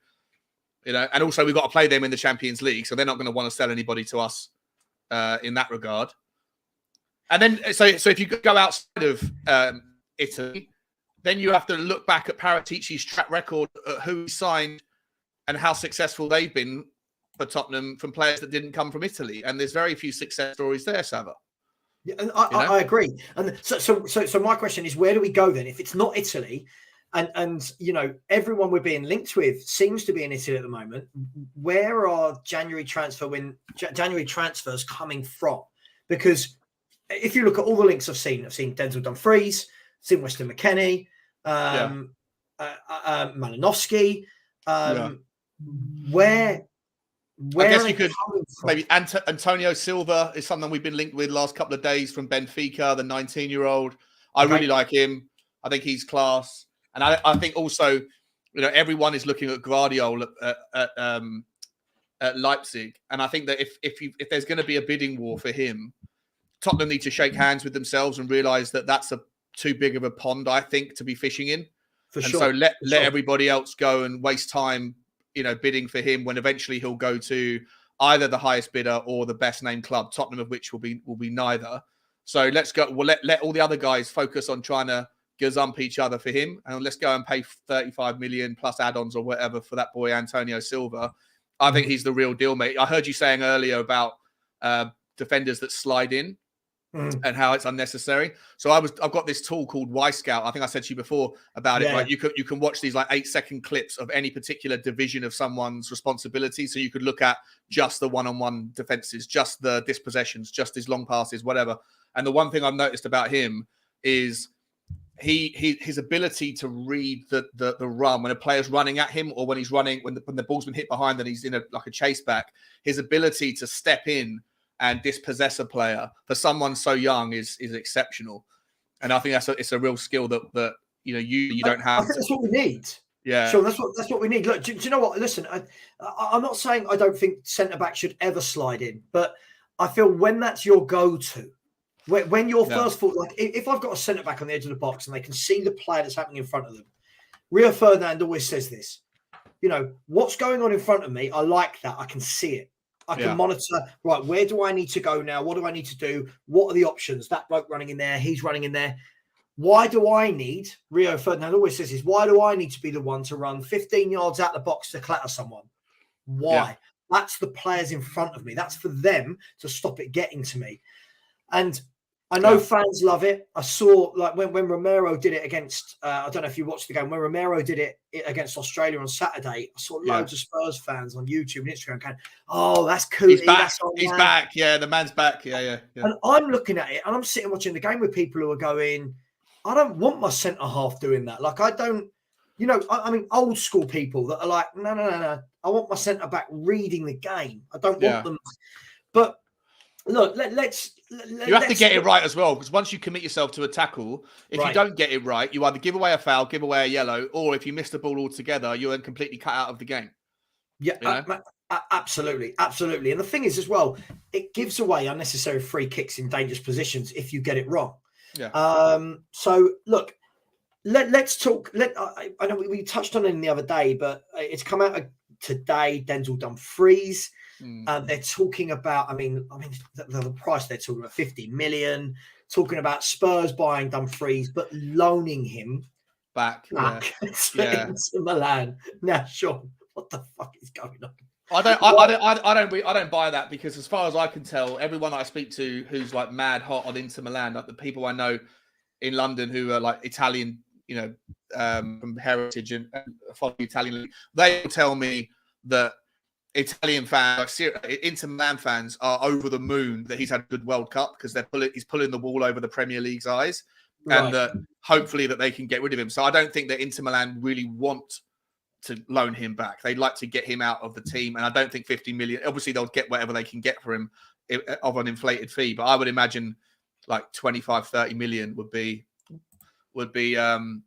You know, and also we've got to play them in the Champions League, so they're not going to want to sell anybody to us in that regard. And then, so if you go outside of Italy, then you have to look back at Paratici's track record, who he signed, and how successful they've been for Tottenham from players that didn't come from Italy. And there's very few success stories there, Savva. Yeah, and I agree. And so my question is, where do we go then? If it's not Italy, and you know, everyone we're being linked with seems to be in Italy at the moment, where are January transfers coming from? Because if you look at all the links I've seen Denzel Dumfries, seen Weston McKennie, Malinovsky. Where I guess you could maybe Antonio Silva is someone we've been linked with last couple of days from Benfica, the 19-year-old. I really like him. I think he's class. And I think also, you know, everyone is looking at Guardiola at Leipzig. And I think that if there's going to be a bidding war for him, Tottenham need to shake hands with themselves and realise that that's too big of a pond, I think, to be fishing in. So let everybody else go and waste time, you know, bidding for him, when eventually he'll go to either the highest bidder or the best named club, Tottenham of which will be neither. So let's go. We'll let all the other guys focus on trying to gazump each other for him, and let's go and pay 35 million plus add-ons or whatever for that boy Antonio Silva. I think he's the real deal, mate. I heard you saying earlier about defenders that slide in and how it's unnecessary. So I've got this tool called Y Scout. I think I said to you before about it. Right? You can watch these like 8-second clips of any particular division of someone's responsibility. So you could look at just the one-on-one defenses, just the dispossessions, just his long passes, whatever. And the one thing I've noticed about him is his ability to read the run when a player's running at him, or when he's running when the ball's been hit behind and he's in a chase back. His ability to step in and dispossess a player for someone so young is exceptional. And I think it's a real skill that you don't have. I think that's what we need. Yeah, sure. That's what we need. Look, do you know what? Listen, I'm not saying I don't think centre back should ever slide in, but I feel when that's your go-to, when your first thought, like if I've got a centre back on the edge of the box and they can see the play that's happening in front of them, Rio Ferdinand always says this. What's going on in front of me? I like that. I can see it. I can monitor. Right, where do I need to go now? What do I need to do? What are the options? That bloke running in there. He's running in there. Why do I need, Rio Ferdinand always says this, why do I need to be the one to run 15 yards out the box to clatter someone? Why? Yeah. That's the players in front of me. That's for them to stop it getting to me. And I know fans love it. I saw, like, when Romero did it against, I don't know if you watched the game, when Romero did it against Australia on Saturday, I saw loads of Spurs fans on YouTube and Instagram going, oh, that's cool. He's back. He's back. Yeah, the man's back. Yeah. And I'm looking at it and I'm sitting watching the game with people who are going, I don't want my centre half doing that. Like, I don't, I mean, old school people that are like, no. I want my centre back reading the game. I don't want them. But look, let's you have to get it right as well, because once you commit yourself to a tackle, if you don't get it right, you either give away a foul, give away a yellow, or if you miss the ball altogether, you're then completely cut out of the game. Yeah, absolutely. And the thing is, as well, it gives away unnecessary free kicks in dangerous positions if you get it wrong. Yeah. So look, let's talk. I know we touched on it the other day, but it's come out today. Denzel Dumfries. They're talking about. I mean, the price they're talking about, 50 million. Talking about Spurs buying Dumfries, but loaning him back to Milan. Now, Sean, what the fuck is going on? I don't buy that, because as far as I can tell, everyone that I speak to who's like mad hot on Inter Milan, like the people I know in London who are like Italian, from heritage and follow the Italian league, they tell me that Italian fans, like Inter Milan fans, are over the moon that he's had a good World Cup, because he's pulling the wool over the Premier League's eyes, and that hopefully that they can get rid of him. So I don't think that Inter Milan really want to loan him back. They'd like to get him out of the team, and I don't think 50 million. Obviously, they'll get whatever they can get for him of an inflated fee, but I would imagine like 25, 30 million would be the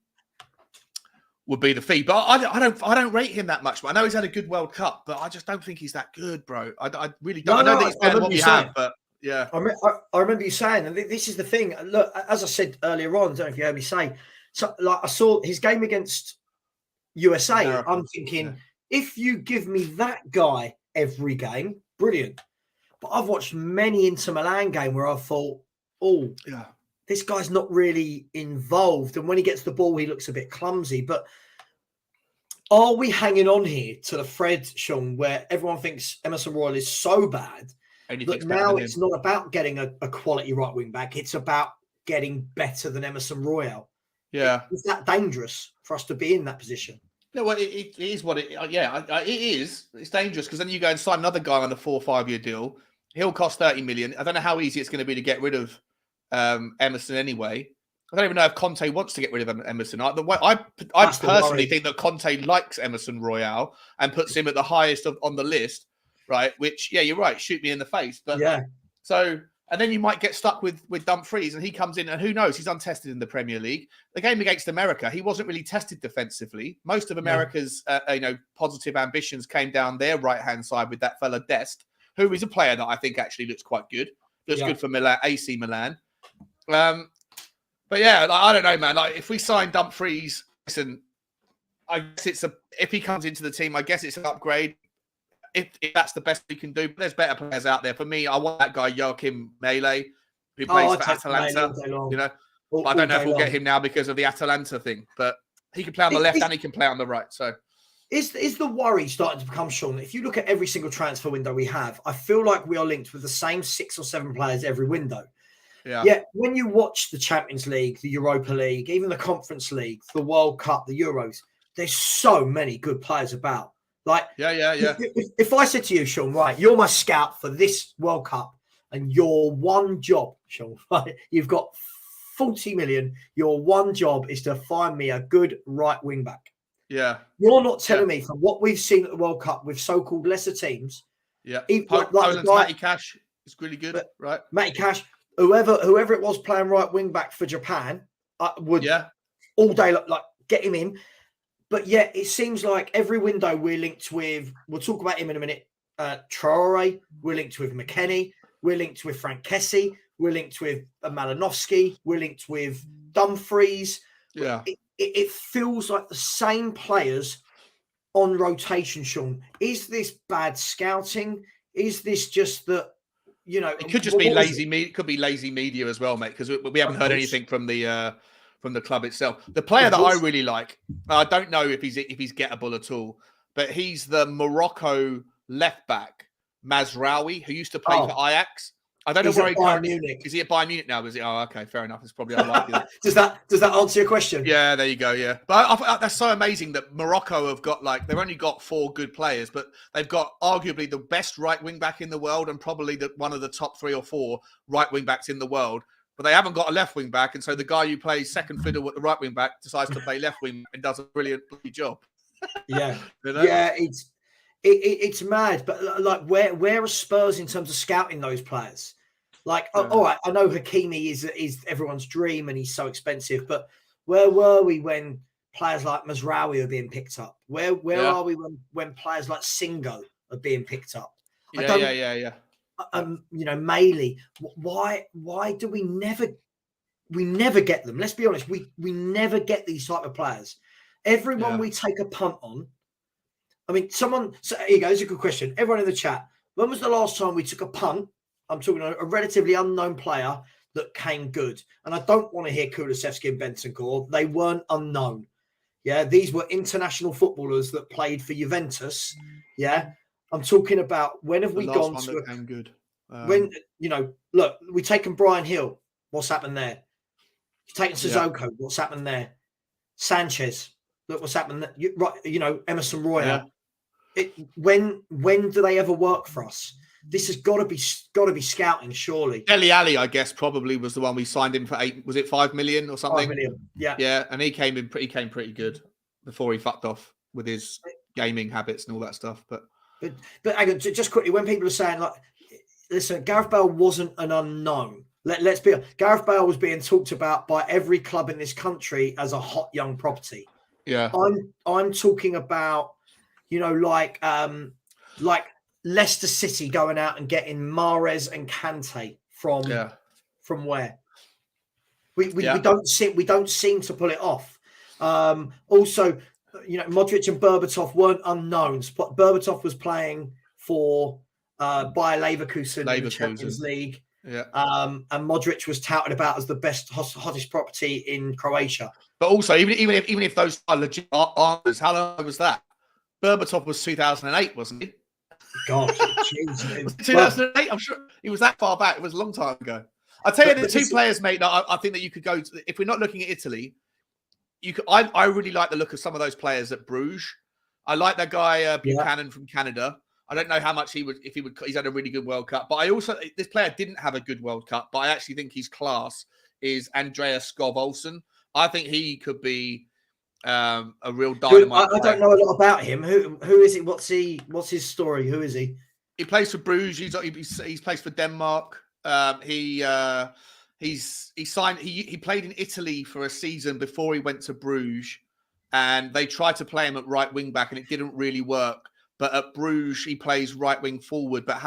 fee. But I don't rate him that much. I know he's had a good World Cup, but I just don't think he's that good, bro. I really don't. I know that he's better than what we have, but yeah. I remember you saying, and this is the thing. Look, as I said earlier on, I don't know if you heard me say. So, like, I saw his game against USA. America. I'm thinking, if you give me that guy every game, brilliant. But I've watched many Inter Milan game where I thought, this guy's not really involved. And when he gets the ball, he looks a bit clumsy. But are we hanging on here to the thread, Sean, where everyone thinks Emerson Royal is so bad that now it's not about getting a quality right wing back. It's about getting better than Emerson Royal. Yeah. Is that dangerous for us to be in that position? No, well, it is what it. It is. It's dangerous, because then you go and sign another guy on a 4 or 5 year deal. He'll cost 30 million. I don't know how easy it's going to be to get rid of Emerson anyway. I don't even know if Conte wants to get rid of Emerson. I personally think that Conte likes Emerson Royal and puts him at the highest on the list, right? Which, you're right. Shoot me in the face, but so. And then you might get stuck with Dumfries, and he comes in, and who knows? He's untested in the Premier League. The game against America, he wasn't really tested defensively. Most of America's, positive ambitions came down their right-hand side with that fella Dest, who is a player that I think actually looks quite good. Looks good for Milan, AC Milan. But I don't know, man. Like, if we sign Dumfries, listen, I guess if he comes into the team, I guess it's an upgrade. If that's the best we can do, but there's better players out there. For me, I want that guy Joachim Mele, who plays for Atalanta. But I don't know if we'll get him now because of the Atalanta thing. But he can play on the left and he can play on the right. So, is the worry starting to become, Sean? If you look at every single transfer window we have, I feel like we are linked with the same 6 or 7 players every window. Yeah. Yet when you watch the Champions League, the Europa League, even the Conference League, the World Cup, the Euros, there's so many good players about. Like, If I said to you, Sean, right, you're my scout for this World Cup, and your one job, Sean, right, you've got 40 million. Your one job is to find me a good right wing back. Yeah. You're not telling me, from what we've seen at the World Cup with so-called lesser teams. Yeah. Poland's Matty Cash is really good, right? Matty Cash, whoever it was playing right wing back for Japan, I would all day like get him in. But yeah, it seems like every window we're linked with. We'll talk about him in a minute. Traore, we're linked with McKennie, we're linked with Frank Kessie, we're linked with Malinowski, we're linked with Dumfries. Yeah, it feels like the same players on rotation. Sean, is this bad scouting? Is this just that? It could just be lazy media. It could be lazy media as well, mate. Because we haven't heard anything from the club itself. The player that I really like, I don't know if he's gettable at all, but he's the Morocco left back Mazraoui, who used to play for Ajax. I don't know where he comes. Is he at Bayern Munich now? Is he? Oh, okay, fair enough. It's probably unlikely. Does that answer your question? Yeah, there you go. Yeah, but that's so amazing that Morocco have got they've only got 4 good players, but they've got arguably the best right wing back in the world and probably one of the top 3 or 4 right wing backs in the world. But they haven't got a left wing back, and so the guy who plays second fiddle with the right wing back decides to play left wing and does a brilliant job. Yeah, yeah, it's mad. But like, where are Spurs in terms of scouting those players? Like, all right, I know Hakimi is everyone's dream and he's so expensive, but where were we when players like Mazraoui are being picked up? Where are we when players like Singo are being picked up? Yeah. Maley. Why do we never get them? Let's be honest, we never get these type of players. Everyone we take a punt on. I mean, so here you go. It's a good question. Everyone in the chat, when was the last time we took a punt? I'm talking a relatively unknown player that came good. And I don't want to hear Kulusevski and Bentancur. They weren't unknown. Yeah, these were international footballers that played for Juventus. Yeah, I'm talking about when have we gone to came good. When look, we've taken Brian Hill. What's happened there? You've taken Sissoko. What's happened there? Sanchez. Look what's happened there. Right, Emerson Royal. When do they ever work for us? This has got to be scouting, surely. Dele Alli, I guess, probably was the one we signed him for 8. Was it 5 million or something? 5 million. Yeah, and he came pretty good before he fucked off with his gaming habits and all that stuff. But hang on, just quickly, when people are saying like, listen, Gareth Bale wasn't an unknown. Let's be honest. Gareth Bale was being talked about by every club in this country as a hot young property. Yeah, I'm talking about, like Leicester City going out and getting Mahrez and Kante from where? We don't seem to pull it off. Also, Modric and Berbatov weren't unknowns, but Berbatov was playing for Bayer Leverkusen in the Champions League. Yeah. And Modric was touted about as the best, hottest property in Croatia. But also, even if those are legit answers, how long was that? Berbatov was 2008, wasn't he? God, 2008. I'm sure he was that far back. It was a long time ago. I'll tell you the 2 players, mate, that I think that you could go to. If we're not looking at Italy, you could. I really like the look of some of those players at Bruges. I like that guy Buchanan from Canada. I don't know how much he's had a really good World Cup, but I also, this player didn't have a good World Cup, but I actually think his class is Andreas Skov Olsen. I think he could be a real dynamite. I don't know a lot about him. Who is he? What's his story? Who is he? He plays for Bruges. He's plays for Denmark. He played in Italy for a season before he went to Bruges, and they tried to play him at right wing back, and it didn't really work. But at Bruges, he plays right wing forward, but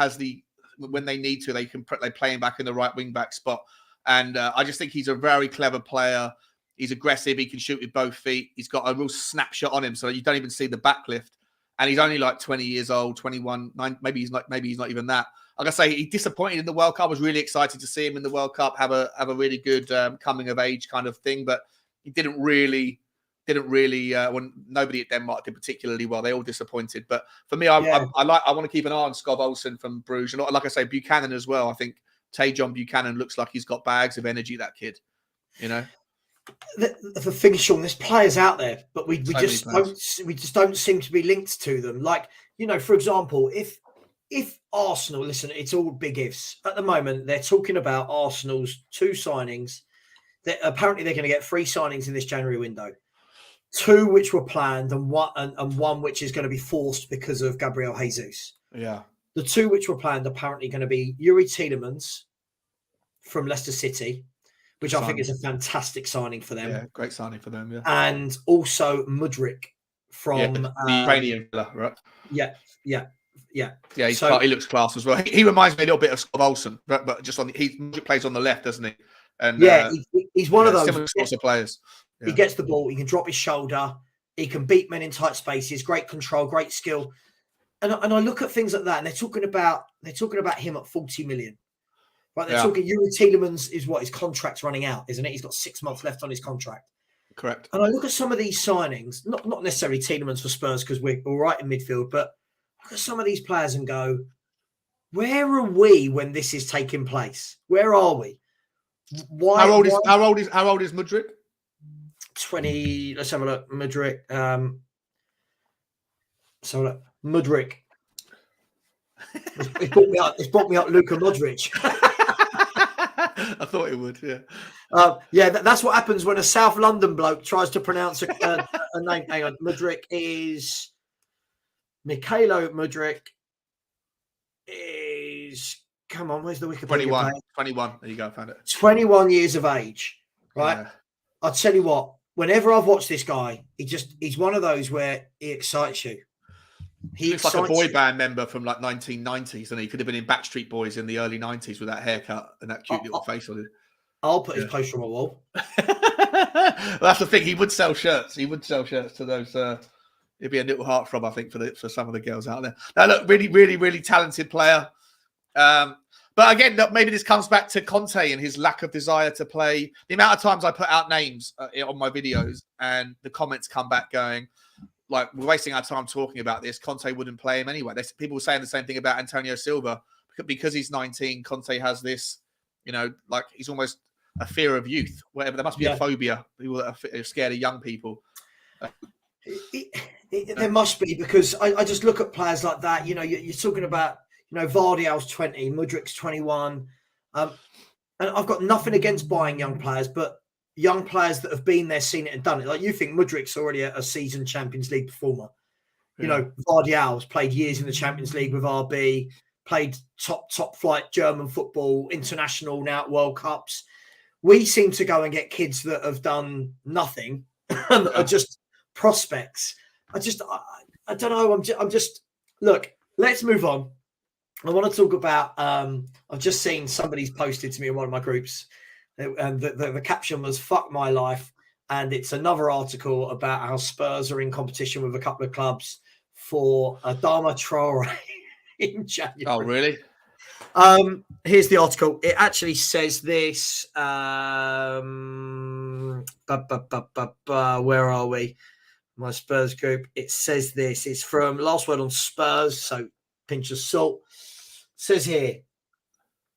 when they need to, they play him back in the right wing back spot. And I just think he's a very clever player. He's aggressive. He can shoot with both feet. He's got a real snapshot on him, so you don't even see the backlift. And he's only like 20 years old, 21. Maybe he's not even that. Like I say, he disappointed in the World Cup. I was really excited to see him in the World Cup have a really good coming of age kind of thing, but he didn't really. When nobody at Denmark did particularly well, they all disappointed. But for me, I want to keep an eye on Skov Olsen from Bruges, and like I say, Buchanan as well. I think Tajon Buchanan looks like he's got bags of energy. That kid, The thing, Sean, there's players out there, but we just don't seem to be linked to them. Like, for example, if Arsenal, listen, it's all big ifs at the moment. They're talking about Arsenal's 2 signings. Apparently, they're going to get 3 signings in this January window. 2 which were planned and one which is going to be forced because of Gabriel Jesus. Yeah. The 2 which were planned apparently going to be Yuri Tielemans from Leicester City, which I think is a fantastic signing for them. Yeah, great signing for them. Yeah, and also Mudryk from the Ukrainian fella, right? Yeah. Yeah, he looks class as well. He reminds me a little bit of Scott Olsen, but just he plays on the left, doesn't he? And he's one of those similar sorts of players. Yeah. He gets the ball, he can drop his shoulder, he can beat men in tight spaces, great control, great skill. And I look at things like that, and they're talking about him at 40 million. Right? They're talking Yuri Tielemans is what his contract's running out, isn't it? He's got 6 months left on his contract. Correct. And I look at some of these signings, not necessarily Tielemans for Spurs because we're all right in midfield, but look at some of these players and go, where are we when this is taking place? Where are we? Why? How old is Mudryk? 20. Let's have a look. Mudryk. So look, Mudryk. It's brought me up Luka Modric. I thought it would, yeah. That's what happens when a South London bloke tries to pronounce a name. Hang on. Mudryk is Mikhailo Mudryk is, come on, where's the Wikipedia? 21. There you go, I found it. 21 years of age, right? Yeah. I'll tell you what, whenever I've watched this guy, he's one of those where he excites you. He looks like a boy band member from like 1990s, and he could have been in Backstreet Boys in the early 90s with that haircut and that cute little face on it. I'll put his poster on my wall. That's the thing. He would sell shirts. He would sell shirts to those. It'd be a little heartthrob, I think, for some of the girls out there. Now, look, really, really, really talented player. But again, maybe this comes back to Conte and his lack of desire to play. The amount of times I put out names on my videos, and the comments come back going, like, we're wasting our time talking about this. Conte wouldn't play him anyway. People were saying the same thing about Antonio Silva. Because he's 19, Conte has this, like he's almost a fear of youth. Whatever, there must be a phobia. People that are scared of young people. There must be, because I just look at players like that. You're talking about, Vardial's 20, Mudryk's 21. And I've got nothing against buying young players, but young players that have been there, seen it and done it. Like, you think Mudryk's already a seasoned Champions League performer. Yeah. Vardial's played years in the Champions League with RB, played top flight German football, international, now at World Cups. We seem to go and get kids that have done nothing and are just prospects. I don't know. I'm just look, let's move on. I want to talk about, I've just seen somebody's posted to me in one of my groups, and the caption was "fuck my life," and it's another article about how Spurs are in competition with a couple of clubs for Adama Traore in January. Oh, really? Here's the article. It actually says this. Where are we? My Spurs group. It says this. It's from Last Word on Spurs, so pinch of salt. It says here,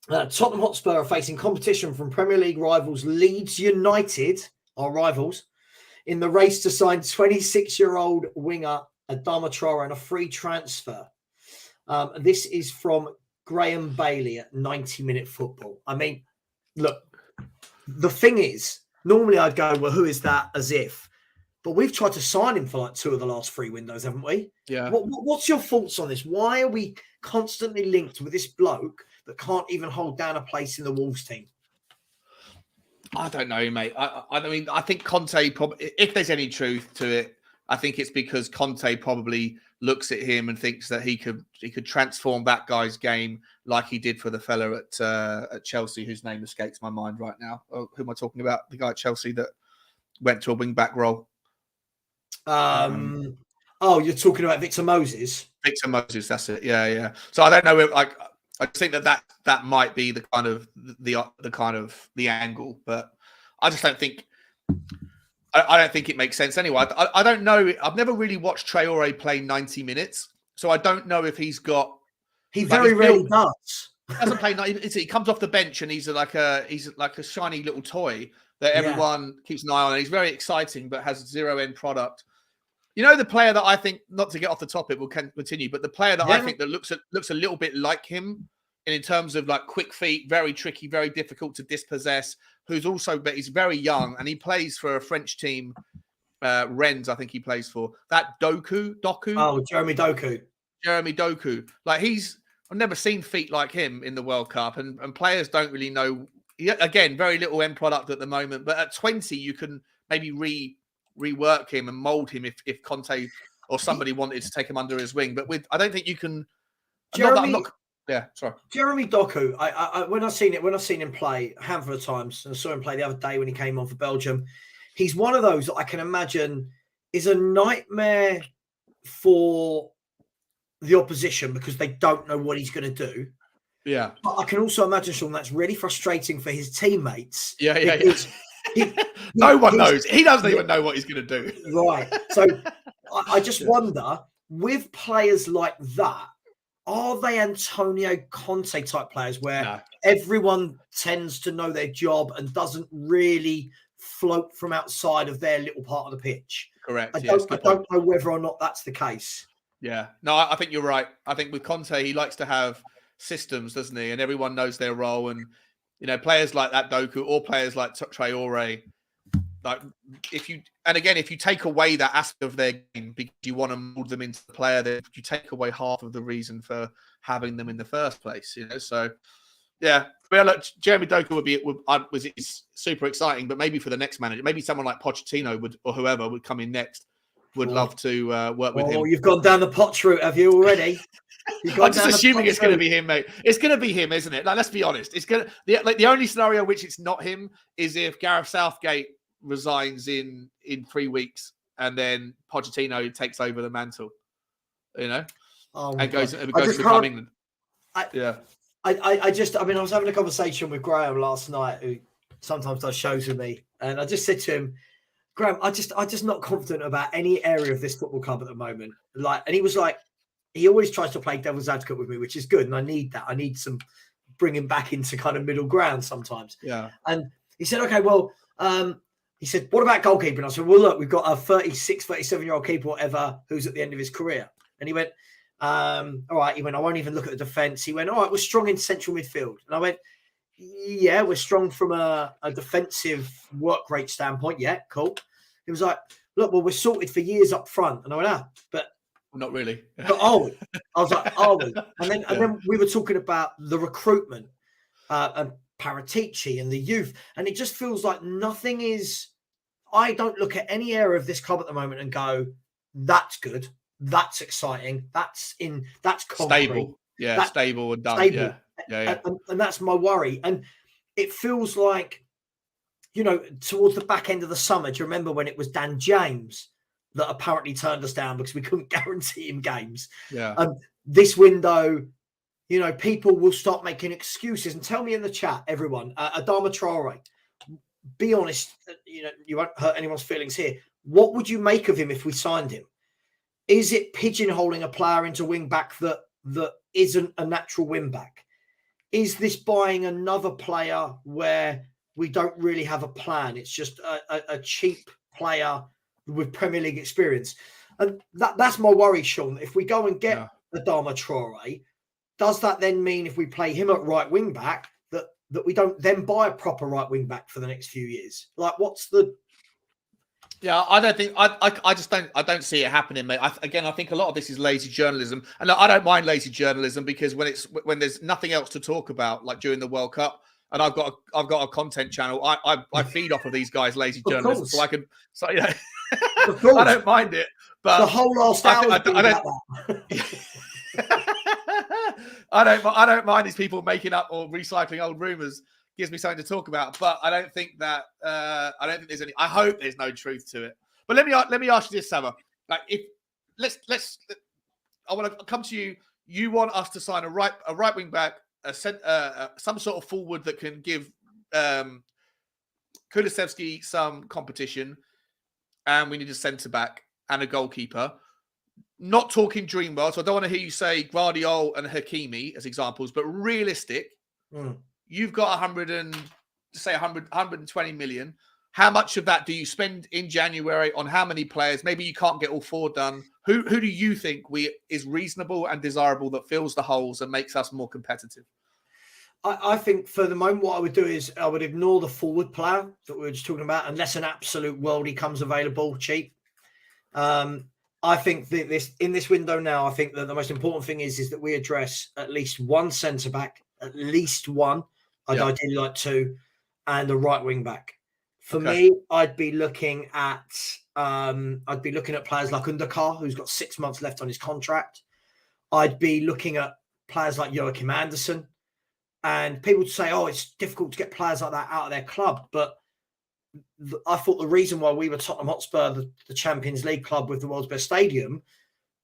Tottenham Hotspur are facing competition from Premier League rivals Leeds United, our rivals, in the race to sign 26-year-old winger Adama Traore on a free transfer. This is from Graham Bailey at 90-Minute Football. I mean, look, the thing is, normally I'd go, well, who is that, as if. But we've tried to sign him for like 2 of the last 3 windows, haven't we? Yeah. What's your thoughts on this? Why are we constantly linked with this bloke that can't even hold down a place in the Wolves team? I don't know, mate. I mean, I think Conte probably, if there's any truth to it, I think it's because Conte probably looks at him and thinks that he could transform that guy's game like he did for the fella at Chelsea, whose name escapes my mind right now. Oh, who am I talking about? The guy at Chelsea that went to a wing-back role. You're talking about Victor Moses. Victor Moses, that's it. Yeah. So I don't know. I think that might be the kind of the angle, but I just don't think. I don't think it makes sense anyway. I don't know. I've never really watched Traore play 90 minutes, so I don't know if he's got. He very rarely does. He doesn't play 90. He comes off the bench and he's like a shiny little toy that everyone keeps an eye on. And he's very exciting, but has zero end product. The player that I think, not to get off the topic, we'll continue, but the player that I think that looks a little bit like him in terms of like quick feet, very tricky, very difficult to dispossess. But he's very young and he plays for a French team, Rennes, I think he plays for. That Doku. Oh, Jeremy Doku. Like I've never seen feet like him in the World Cup, and players don't really know yeah, again, very little end product at the moment. But at 20, you can maybe rework him and mold him if Conte or somebody wanted to take him under his wing. But I don't think you can. Yeah, sorry. Jeremy Doku. When I seen him play a handful of times, and I saw him play the other day when he came on for Belgium. He's one of those that I can imagine is a nightmare for the opposition because they don't know what he's going to do. Yeah. But I can also imagine, Sean, that's really frustrating for his teammates. Yeah. No one knows. He doesn't even know what he's going to do. Right. So I just wonder, with players like that, are they Antonio Conte type players where everyone tends to know their job and doesn't really float from outside of their little part of the pitch? Correct. I don't know whether or not that's the case. Yeah. No, I think you're right. I think with Conte, he likes to have systems, doesn't he? And everyone knows their role. And, players like that Doku or players like Traore, like if you take away that aspect of their game because you want to mold them into the player, then you take away half of the reason for having them in the first place. So yeah. Well, look, Jeremy Doku is super exciting, but maybe for the next manager, maybe someone like Pochettino or whoever would come in next. Would love to work with him. Oh, you've gone down the Poch route, have you already? I'm just assuming it's going to be him, mate. It's going to be him, isn't it? Like, let's be honest. It's going to the only scenario which it's not him is if Gareth Southgate resigns in 3 weeks and then Pochettino takes over the mantle, and goes to become England. I was having a conversation with Graham last night, who sometimes does shows with me, and I just said to him, Graham, I'm just not confident about any area of this football club at the moment. And he was like, he always tries to play devil's advocate with me, which is good. And I need that. I need some bringing back into kind of middle ground sometimes. Yeah. And he said, okay, well, he said, what about goalkeeping? And I said, well, look, we've got a 36, 37-year-old keeper, whatever, who's at the end of his career. And he went, all right. He went, I won't even look at the defence. He went, all right, we're strong in central midfield. And I went, yeah, we're strong from a defensive work rate standpoint. Yeah, cool. He was like, look, well, we're sorted for years up front. And I went, but not really. But are we? I was like, are we? And then we were talking about the recruitment and Paratici and the youth. And it just feels like nothing is. I don't look at any area of this club at the moment and go, that's good. That's exciting. That's concrete. Stable. Yeah, that's stable and done. Stable. Yeah. And that's my worry. And it feels like, towards the back end of the summer, do you remember when it was Dan James that apparently turned us down because we couldn't guarantee him games? Yeah. This window, people will start making excuses. And tell me in the chat, everyone, Adama Traore, be honest, you won't hurt anyone's feelings here. What would you make of him if we signed him? Is it pigeonholing a player into wing back that isn't a natural wing back? Is this buying another player where we don't really have a plan? It's just a cheap player with Premier League experience. And that's my worry, Sean. If we go and get Adama Traore, does that then mean if we play him at right wing back that we don't then buy a proper right wing back for the next few years? Like, what's the... Yeah, I don't think I don't see it happening, mate. I think a lot of this is lazy journalism, and I don't mind lazy journalism because when there's nothing else to talk about, like during the World Cup, and I've got a content channel. I feed off of these guys' lazy journalism, so I can. So I don't mind it. But the whole last hour. I don't mind these people making up or recycling old rumors. Gives me something to talk about, but I don't think that I don't think there's any. I hope there's no truth to it. But let me ask you this, Savva. Like, if I want to come to you. You want us to sign a right wing back, some sort of forward that can give Kulusevski some competition, and we need a centre back and a goalkeeper. Not talking dream world, so I don't want to hear you say Guardiola and Hakimi as examples, but realistic. You've got 120 million. How much of that do you spend in January on how many players? Maybe you can't get all four done. Who do you think is reasonable and desirable that fills the holes and makes us more competitive? I think for the moment, what I would do is I would ignore the forward player that we were just talking about, unless an absolute worldie comes available cheap. I think that in this window now, I think that the most important thing is that we address at least one centre back, at least one. I'd Yeah. ideally like 2, and a right wing back. For Okay. me, I'd be looking at players like Undercar, who's got 6 months left on his contract. I'd be looking at players like Joachim Anderson. And people would say, oh, it's difficult to get players like that out of their club. But I thought the reason why we were Tottenham Hotspur, the Champions League club with the world's best stadium,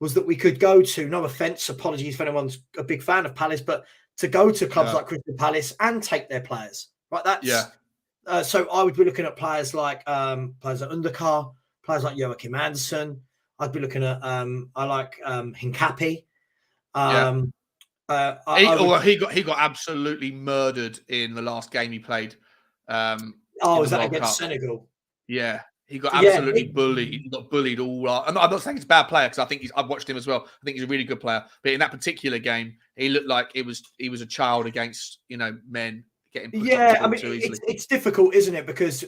was that we could go to, no offence, apologies if anyone's a big fan of Palace, but to go to clubs like Crystal Palace and take their players. Right? That's so I would be looking at players like Undercar, players like Joachim Anderson. I'd be looking at I like Hincapi. He got absolutely murdered in the last game he played. Was that against Senegal? Yeah, he got absolutely bullied. He got bullied all. I'm not saying he's a bad player because I think I've watched him as well. I think he's a really good player. But in that particular game, he looked like he was a child against men getting pushed up too easily. It's difficult, isn't it? Because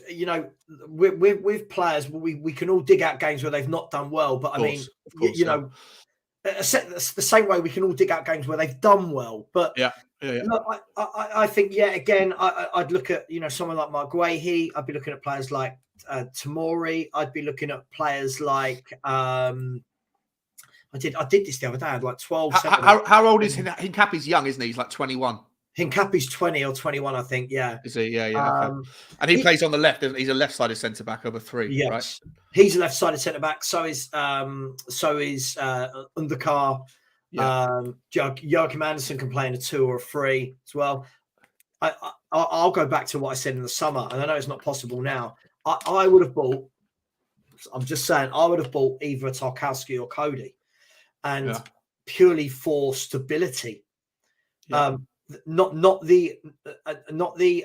with players, we can all dig out games where they've not done well. But the same way we can all dig out games where they've done well. But look, I think again, I'd look at someone like Mark Guehi. I'd be looking at players like Tamori. I'd be looking at players like I did this the other day. I had like 12. How old is Hincapi's young, isn't he? He's like 21. Hincapi's 20 or 21, I think. Yeah. Is he? Yeah. Okay. And he plays on the left. He's a left-sided centre back over 3. Yes. Right? He's a left-sided centre back. So is Undercar. Yeah. Joachim Anderson can play in a 2 or a 3 as well. I'll go back to what I said in the summer, and I know it's not possible now. I would have bought. I'm just saying, I would have bought either Tarkowski or Cody, and purely for stability. Yeah. Not the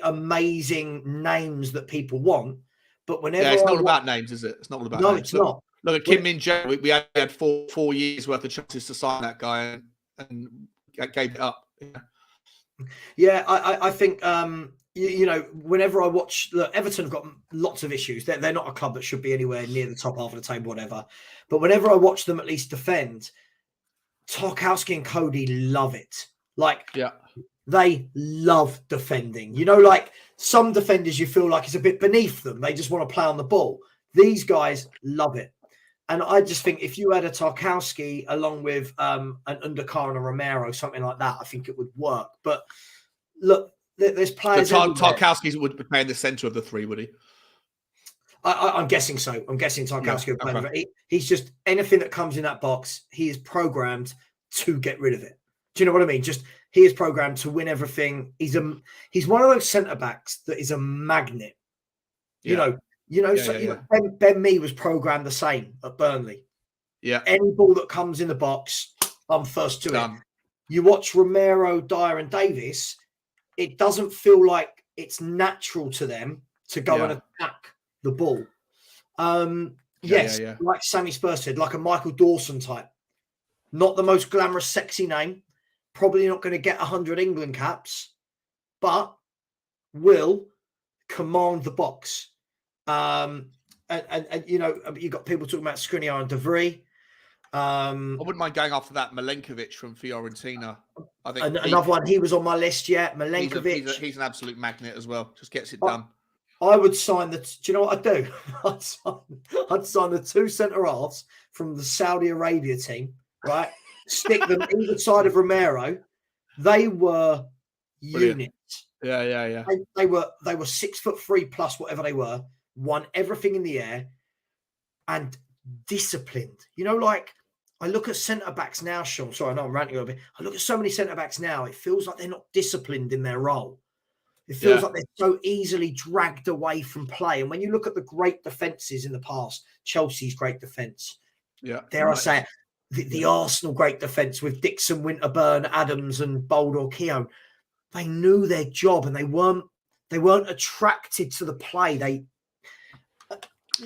amazing names that people want, but whenever it's not about names, is it? It's not all about names. No, it's not. Look at Kim Min Jae. We had 4 years worth of chances to sign that guy and gave it up. Yeah, I think whenever I watch, look, Everton have got lots of issues. They're not a club that should be anywhere near the top half of the table, whatever. But whenever I watch them at least defend, Tarkowski and Cody love it. They love defending. Like some defenders, you feel like it's a bit beneath them. They just want to play on the ball. These guys love it. And I just think if you had a Tarkowski along with an Undercar and a Romero, something like that, I think it would work. But look, there's players. So Tarkowski would play in the centre of the 3, would he? I'm guessing so. I'm guessing Tarkowski would play. Okay. He's just anything that comes in that box, he is programmed to get rid of it. Do you know what I mean? He is programmed to win everything. He's one of those centre backs that is a magnet. Ben Mee was programmed the same at Burnley. Yeah. Any ball that comes in the box, I'm first to Done. it. You watch Romero, Dier, and Davis, it doesn't feel like it's natural to them to go and attack the ball. Like Sammy Spurs said, like a Michael Dawson type. Not the most glamorous, sexy name. Probably not going to get 100 England caps, but will command the box. And you've got people talking about Skriniar and De Vrij. I wouldn't mind going after that Milenkovic from Fiorentina. I think another one. He was on my list. Yeah, Milenkovic. He's an absolute magnet as well. Just gets it done. I would sign the. Do you know what I'd do? I'd sign the 2 centre halves from the Saudi Arabia team. Right, stick them either side of Romero. They were units. Yeah. They were 6'3" plus whatever they were. Won everything in the air and disciplined. I look at centre backs now, Sean. Sorry, I know I'm ranting a little bit. I look at so many centre backs now. It feels like they're not disciplined in their role. It feels like they're so easily dragged away from play. And when you look at the great defences in the past, Chelsea's great defence. Yeah. Dare I say it? The Arsenal great defence with Dixon, Winterburn, Adams, and Boldor Keown. They knew their job and they weren't attracted to the play.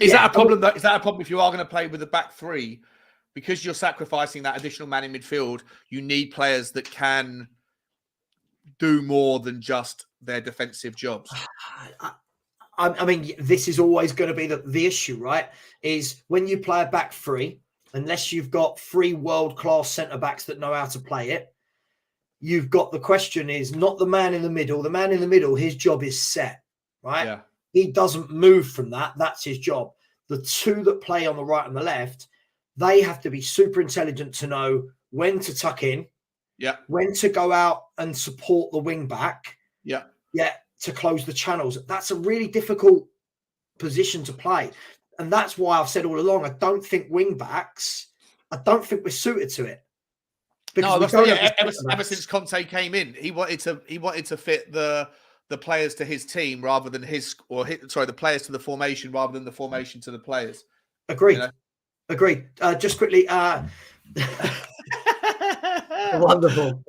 Is that a problem? Is that a problem if you are going to play with a back 3? Because you're sacrificing that additional man in midfield, you need players that can do more than just their defensive jobs. I mean, this is always going to be the issue, right? Is when you play a back 3, unless you've got 3 world-class centre-backs that know how to play it, you've got the question is not the man in the middle. The man in the middle, his job is set, right? Yeah. He doesn't move from that. That's his job. The two that play on the right and the left, they have to be super intelligent to know when to tuck in, when to go out and support the wing back, to close the channels. That's a really difficult position to play. And that's why I've said all along, I don't think wing backs, I don't think we're suited to it. Because ever since Conte came in, he wanted to fit the players to his team rather than the players to the formation rather than the formation to the players. Agreed. You know? Agreed. Just quickly, wonderful.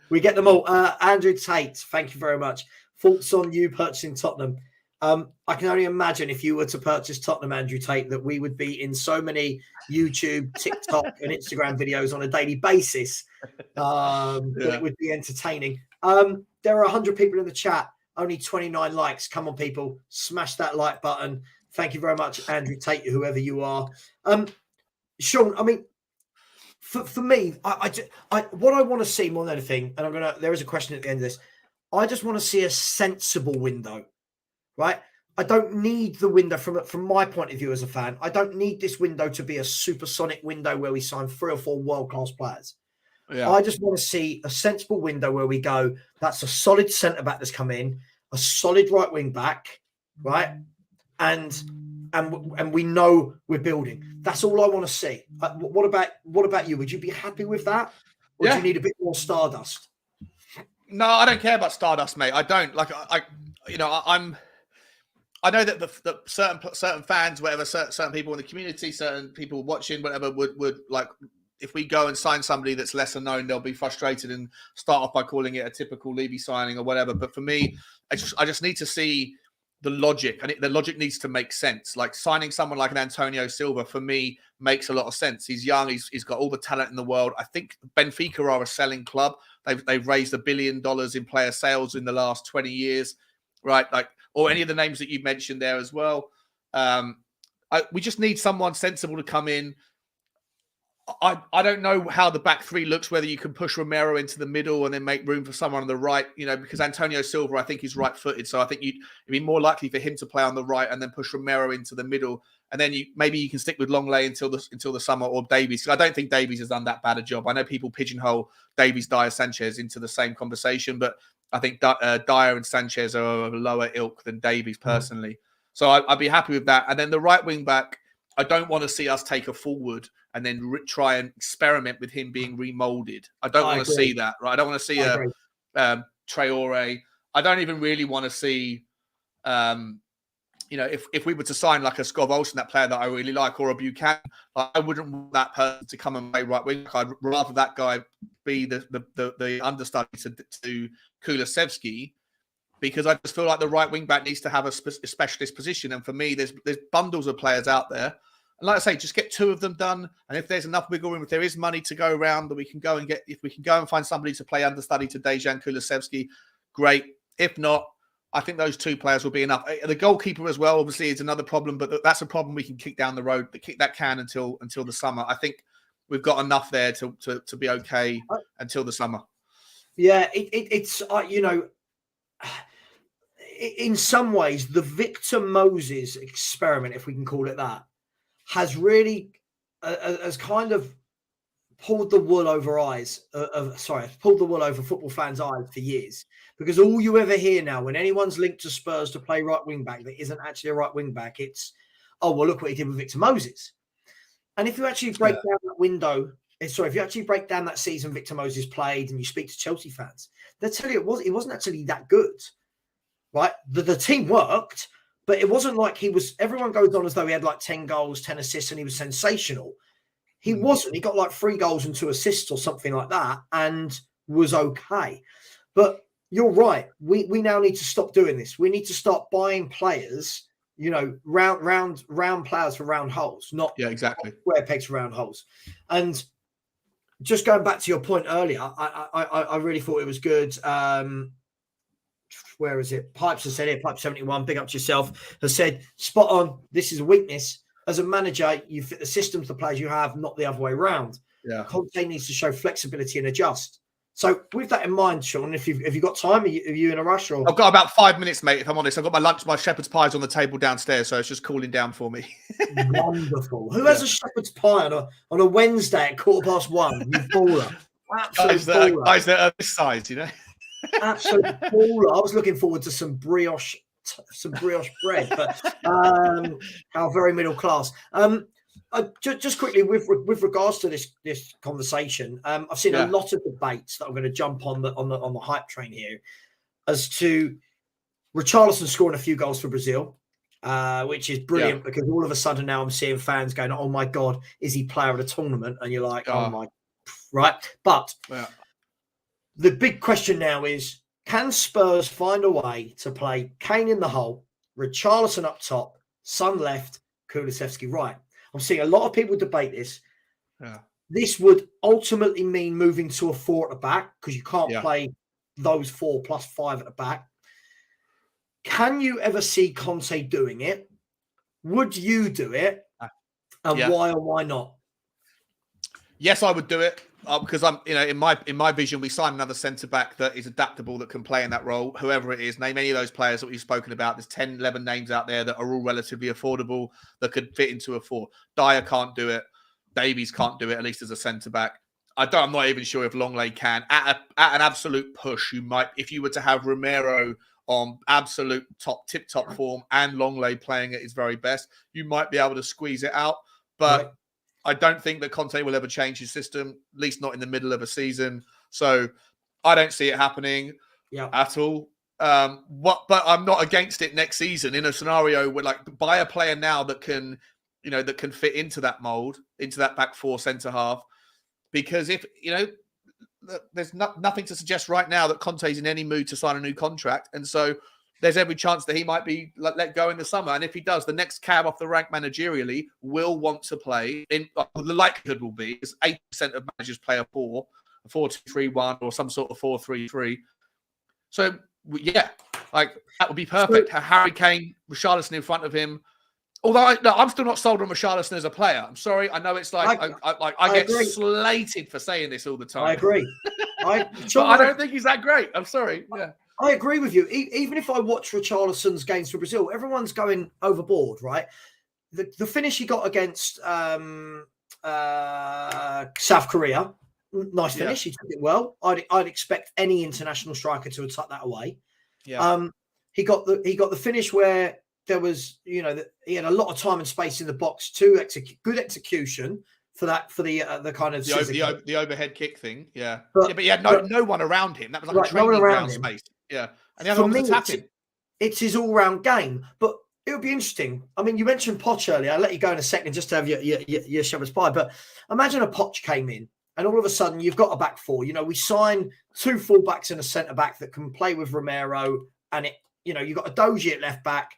We get them all. Andrew Tate, thank you very much. Thoughts on you purchasing Tottenham? I can only imagine if you were to purchase Tottenham, Andrew Tate, that we would be in so many YouTube, TikTok, and Instagram videos on a daily basis. That it would be entertaining. There are 100 people in the chat, only 29 likes. Come on, people, smash that like button. Thank you very much, Andrew Tate, whoever you are. Sean, I mean, for me, what I want to see more than anything, and there is a question at the end of this. I just want to see a sensible window. Right, I don't need the window from my point of view as a fan. I don't need this window to be a supersonic window where we sign 3 or 4 world-class players. Yeah. I just want to see a sensible window where we go, that's a solid centre-back that's come in, a solid right wing back, right? And we know we're building. That's all I want to see. What about you? Would you be happy with that? Or do you need a bit more stardust? No, I don't care about stardust, mate. I don't. I know that the certain fans, whatever, certain people in the community, certain people watching, whatever, would like, if we go and sign somebody that's lesser known, they'll be frustrated and start off by calling it a typical Levy signing or whatever. But for me, I just need to see the logic, and the logic needs to make sense. Like signing someone like an Antonio Silva, for me, makes a lot of sense. He's young. He's got all the talent in the world. I think Benfica are a selling club. They've raised $1 billion in player sales in the last 20 years, right? Like, or any of the names that you mentioned there as well. We just need someone sensible to come in. I don't know how the back three looks, whether you can push Romero into the middle and then make room for someone on the right, because Antonio Silva, I think, is right-footed. So I think it'd be more likely for him to play on the right and then push Romero into the middle. And then maybe you can stick with Longley until the summer, or Davies. I don't think Davies has done that bad a job. I know people pigeonhole Davies, Dier, Sanchez into the same conversation, but I think Dier and Sanchez are of a lower ilk than Davies personally. So I'd be happy with that. And then the right wing back, I don't want to see us take a forward and then try and experiment with him being remolded. I don't want to see that, right? I don't want to see a Traore. I don't even really want to see, if we were to sign like a Skov Olsen, that player that I really like, or a Buchanan, I wouldn't want that person to come and play right wing. I'd rather that guy be the understudy to Kulusevski, because I just feel like the right wing back needs to have a specialist position. And for me, there's bundles of players out there. And like I say, just get 2 of them done. And if there's enough wiggle room, if there is money to go around, that we can go and get, if we can go and find somebody to play understudy to Dejan Kulusevski, great. If not, I think those 2 players will be enough. The goalkeeper as well, obviously, is another problem, but that's a problem we can kick down the road, kick that can until the summer. I think we've got enough there to be okay until the summer. Yeah, it's in some ways, the Victor Moses experiment, if we can call it that, has really has kind of pulled the wool over football fans' eyes for years. Because all you ever hear now, when anyone's linked to Spurs to play right wing back that isn't actually a right wing back, it's, oh, well, look what he did with Victor Moses. And if you actually break down that window, if you actually break down that season Victor Moses played and you speak to Chelsea fans, they'll tell you it wasn't actually that good. Right? The team worked, but it wasn't like everyone goes on as though he had like 10 goals, 10 assists, and he was sensational. He wasn't. He got like 3 goals and 2 assists or something like that and was okay. But you're right. We now need to stop doing this. We need to start buying players, round players for round holes, not square pegs for round holes. And just going back to your point earlier, I really thought it was good. Where is it? Pipes has said it. Pipe 71, big up to yourself, has said, spot on. This is a weakness. As a manager, you fit the systems, the players you have, not the other way around. Yeah. Conte needs to show flexibility and adjust. So with that in mind, Sean, have you got time? Are you in a rush? Or I've got about 5 minutes, mate, if I'm honest. I've got my lunch, my shepherd's pie's on the table downstairs, so it's just cooling down for me. wonderful. Who has a shepherd's pie on a Wednesday at 1:15? You baller. Absolute baller. Guys that are this size, you know. Absolute baller. I was looking forward to some brioche bread, but our very middle class. Just quickly with regards to this conversation, I've seen a lot of debates that I'm going to jump on the hype train here as to Richarlison scoring a few goals for Brazil, which is brilliant because all of a sudden now I'm seeing fans going, "Oh my God, is he player of the tournament?" And you're like, "Oh my," right? But the big question now is, can Spurs find a way to play Kane in the hole, Richarlison up top, Son left, Kulusevski right? I'm seeing a lot of people debate this. Yeah. This would ultimately mean moving to a 4 at the back because you can't play those 4 plus 5 at the back. Can you ever see Conte doing it? Would you do it? And why or why not? Yes, I would do it because I'm, in my vision, we signed another centre back that is adaptable, that can play in that role. Whoever it is, name any of those players that we've spoken about. There's 10, 11 names out there that are all relatively affordable that could fit into a 4. Dier can't do it. Davies can't do it, at least as a centre back. I'm not even sure if Longley can. At an absolute push, you might, if you were to have Romero on absolute tip-top form and Longley playing at his very best, you might be able to squeeze it out. But I don't think that Conte will ever change his system, at least not in the middle of a season. So I don't see it happening at all. But I'm not against it next season in a scenario where, like, buy a player now that can, that can fit into that mold, into that back 4 centre half. Because if, there's nothing to suggest right now that Conte's in any mood to sign a new contract. And so there's every chance that he might be let go in the summer. And if he does, the next cab off the rank managerially will want to play. The likelihood will be is 80% of managers play a 4-2-3-1 or some sort of 4-3-3. So, that would be perfect. Harry Kane, Richarlison in front of him. Although I'm still not sold on Richarlison as a player. I'm sorry. I know it's like I get slated for saying this all the time. I agree. But I don't think he's that great. I'm sorry. Yeah. I agree with you. Even if I watch Richarlison's games for Brazil, everyone's going overboard, right? The finish he got against South Korea, nice finish. He took it well. I'd expect any international striker to have tucked that away. Yeah. He got the finish where there was, he had a lot of time and space in the box to good execution for the kind of the overhead kick thing. Yeah. But he had no one around him. That was like a training ground space. Yeah. And the other one was attacking. It's his all-round game. But it would be interesting. I mean, you mentioned Poch earlier. I'll let you go in a second just to have your shepherd's pie. But imagine a Poch came in and all of a sudden you've got a back 4. We sign 2 full-backs and a centre-back that can play with Romero. And you've got a Doji at left-back,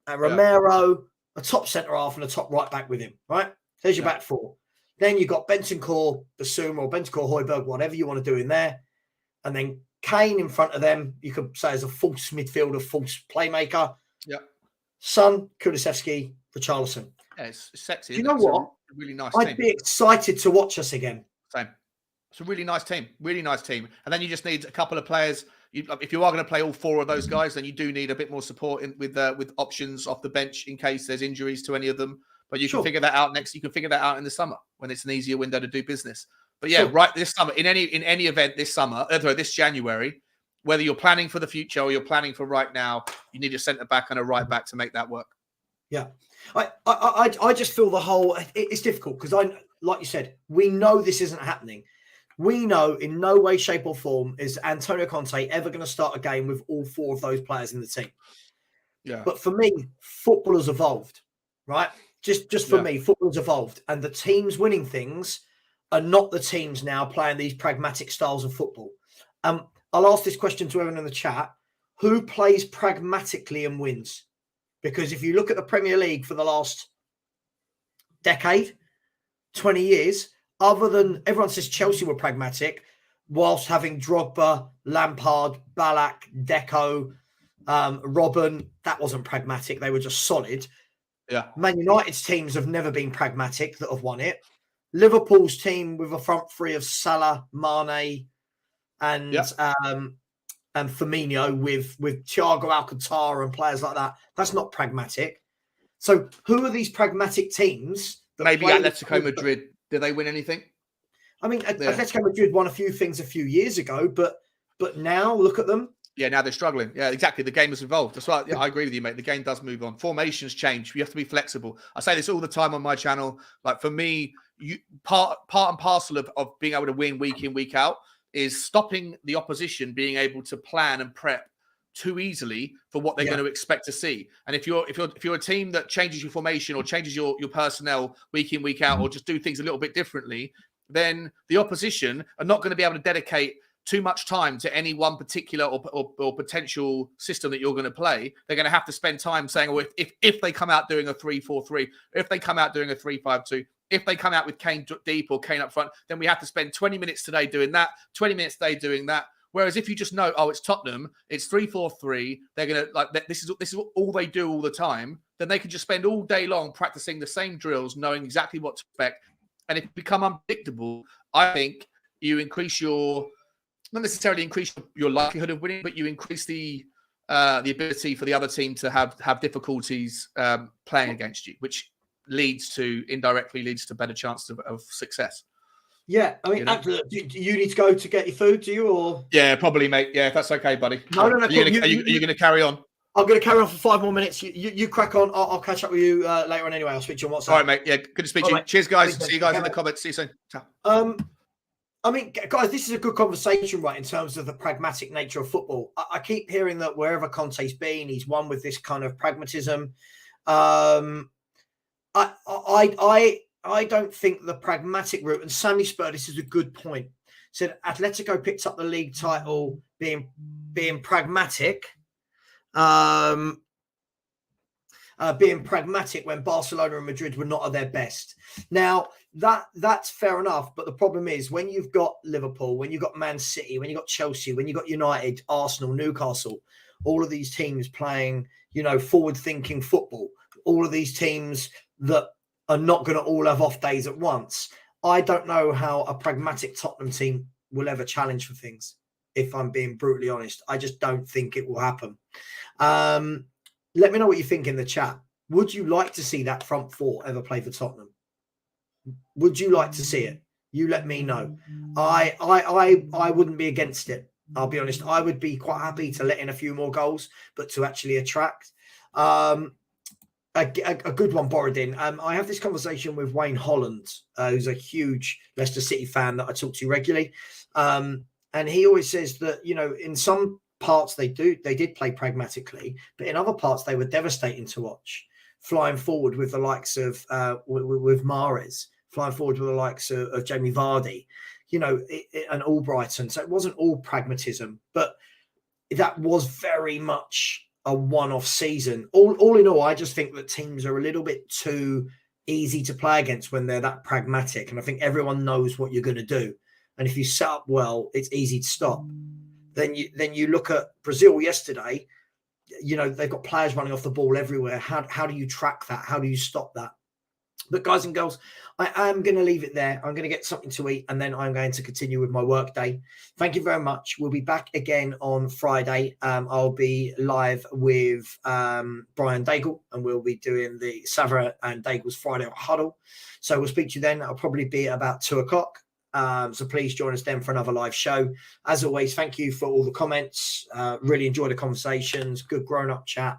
Romero, a top centre-half and a top right-back with him, right? There's your back 4. Then you've got Bentancur, Basuma, or Bentancur, Højbjerg, whatever you want to do in there. And then Kane in front of them, you could say as a false midfielder, false playmaker. Yeah. Son, Kulusevski, Richarlison. Yeah, it's sexy. Do you know what? It's a really nice I'd team. be excited to watch us again. Same. It's a really nice team. Really nice team. And then you just need a couple of players. If you are going to play all 4 of those guys, then you do need a bit more support with options off the bench in case there's injuries to any of them. But you can figure that out You can figure that out in the summer when it's an easier window to do business. But right this summer, in any event this summer, this January, whether you're planning for the future or you're planning for right now, you need a centre back and a right back to make that work. Yeah, I just feel the whole it's difficult because like you said, we know this isn't happening. We know in no way, shape, or form is Antonio Conte ever going to start a game with all 4 of those players in the team. Yeah. But for me, football has evolved, right? Just for me, football has evolved, and the teams winning things are not the teams now playing these pragmatic styles of football. I'll ask this question to everyone in the chat: who plays pragmatically and wins? Because if you look at the Premier League for the last decade, 20 years. Other than everyone says Chelsea were pragmatic, whilst having Drogba, Lampard, Ballack, Deco, Robben, that wasn't pragmatic. They were just solid. Yeah. Man United's teams have never been pragmatic that have won it. Liverpool's team with a front 3 of Salah, Mane, and Firmino with Thiago Alcantara and players like that. That's not pragmatic. So who are these pragmatic teams? Maybe Atletico Madrid. Did they win anything? I mean, Atletico Madrid won a few things a few years ago, but now look at them. Yeah, now they're struggling. Yeah, exactly. The game has evolved. That's why I agree with you, mate. The game does move on. Formations change. You have to be flexible. I say this all the time on my channel. Like for me, part and parcel of being able to win week in, week out is stopping the opposition being able to plan and prep too easily for what they're going to expect to see. And if you're a team that changes your formation or changes your personnel week in, week out, or just do things a little bit differently, then the opposition are not going to be able to dedicate too much time to any one particular or potential system that you're going to play. They're going to have to spend time saying, well, if they come out doing a 3-4-3, if they come out doing a 3-5-2, if they come out with Kane deep or Kane up front, then we have to spend 20 minutes today doing that, 20 minutes today doing that. Whereas if you just know, oh, it's Tottenham, it's 3-4-3, they're going to, like, this is all they do all the time, then they can just spend all day long practicing the same drills, knowing exactly what to expect. And if you become unpredictable, I think you increase not necessarily increase your likelihood of winning, but you increase the ability for the other team to have difficulties playing against you, which indirectly leads to better chances of success. Yeah, I mean, do you need to go to get your food, do you? Or yeah, probably, mate. Yeah, if that's okay, buddy. No. Are you going to carry on? I'm going to carry on for 5 more minutes. You crack on. I'll catch up with you later on anyway. I'll speak to you on WhatsApp. All right, mate. Yeah, good to speak to you. Mate. Cheers, guys. See you guys in the comments. See you soon. Ciao. I mean, guys, this is a good conversation, right, in terms of the pragmatic nature of football. I keep hearing that wherever Conte's been, he's won with this kind of pragmatism. I don't think the pragmatic route, and Sammy Spur, this is a good point, said Atletico picked up the league title being pragmatic, being pragmatic when Barcelona and Madrid were not at their best. Now, that's fair enough, but the problem is when you've got Liverpool, when you've got Man City, when you've got Chelsea, when you've got United, Arsenal, Newcastle, all of these teams playing, forward-thinking football, all of these teams that are not going to all have off days at once. I don't know how a pragmatic Tottenham team will ever challenge for things, if I'm being brutally honest. I just don't think it will happen. Let me know what you think in the chat. Would you like to see that front four ever play for Tottenham? Would you like to see it? You let me know. I wouldn't be against it. I'll be honest. I would be quite happy to let in a few more goals, but to actually attract. A good one, Borodin. I have this conversation with Wayne Holland, who's a huge Leicester City fan that I talk to regularly. And he always says that, in some parts they did play pragmatically, but in other parts they were devastating to watch. Flying forward with the likes of with Mahrez, flying forward with the likes of Jamie Vardy, and Albrighton. So it wasn't all pragmatism, but that was very much a one-off season. All in all, I just think that teams are a little bit too easy to play against when they're that pragmatic. And I think everyone knows what you're going to do. And if you set up well, it's easy to stop. Then you look at Brazil yesterday, they've got players running off the ball everywhere. How do you track that? How do you stop that? But guys and girls, I am going to leave it there. I'm going to get something to eat, and then I'm going to continue with my work day. Thank you very much. We'll be back again on Friday. I'll be live with Brian Daigle, and we'll be doing the Savva and Daigle's Friday Huddle. So we'll speak to you then. I'll probably be at about 2:00. So please join us then for another live show. As always, thank you for all the comments. Really enjoy the conversations. Good grown-up chat.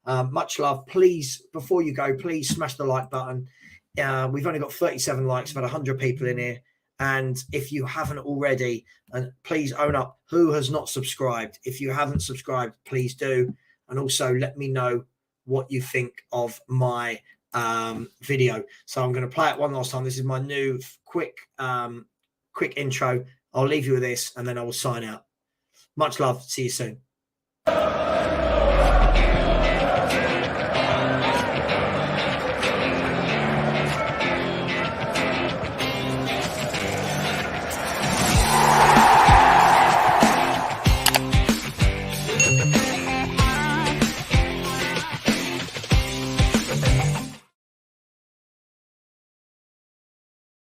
Much love. Please, before you go, please smash the like button. We've only got 37 likes, about 100 people in here. And if you haven't already, and please own up, who has not subscribed? If you haven't subscribed, please do. And also let me know what you think of my video. So I'm going to play it one last time. This is my new quick intro. I'll leave you with this, and then I will sign out. Much love. See you soon.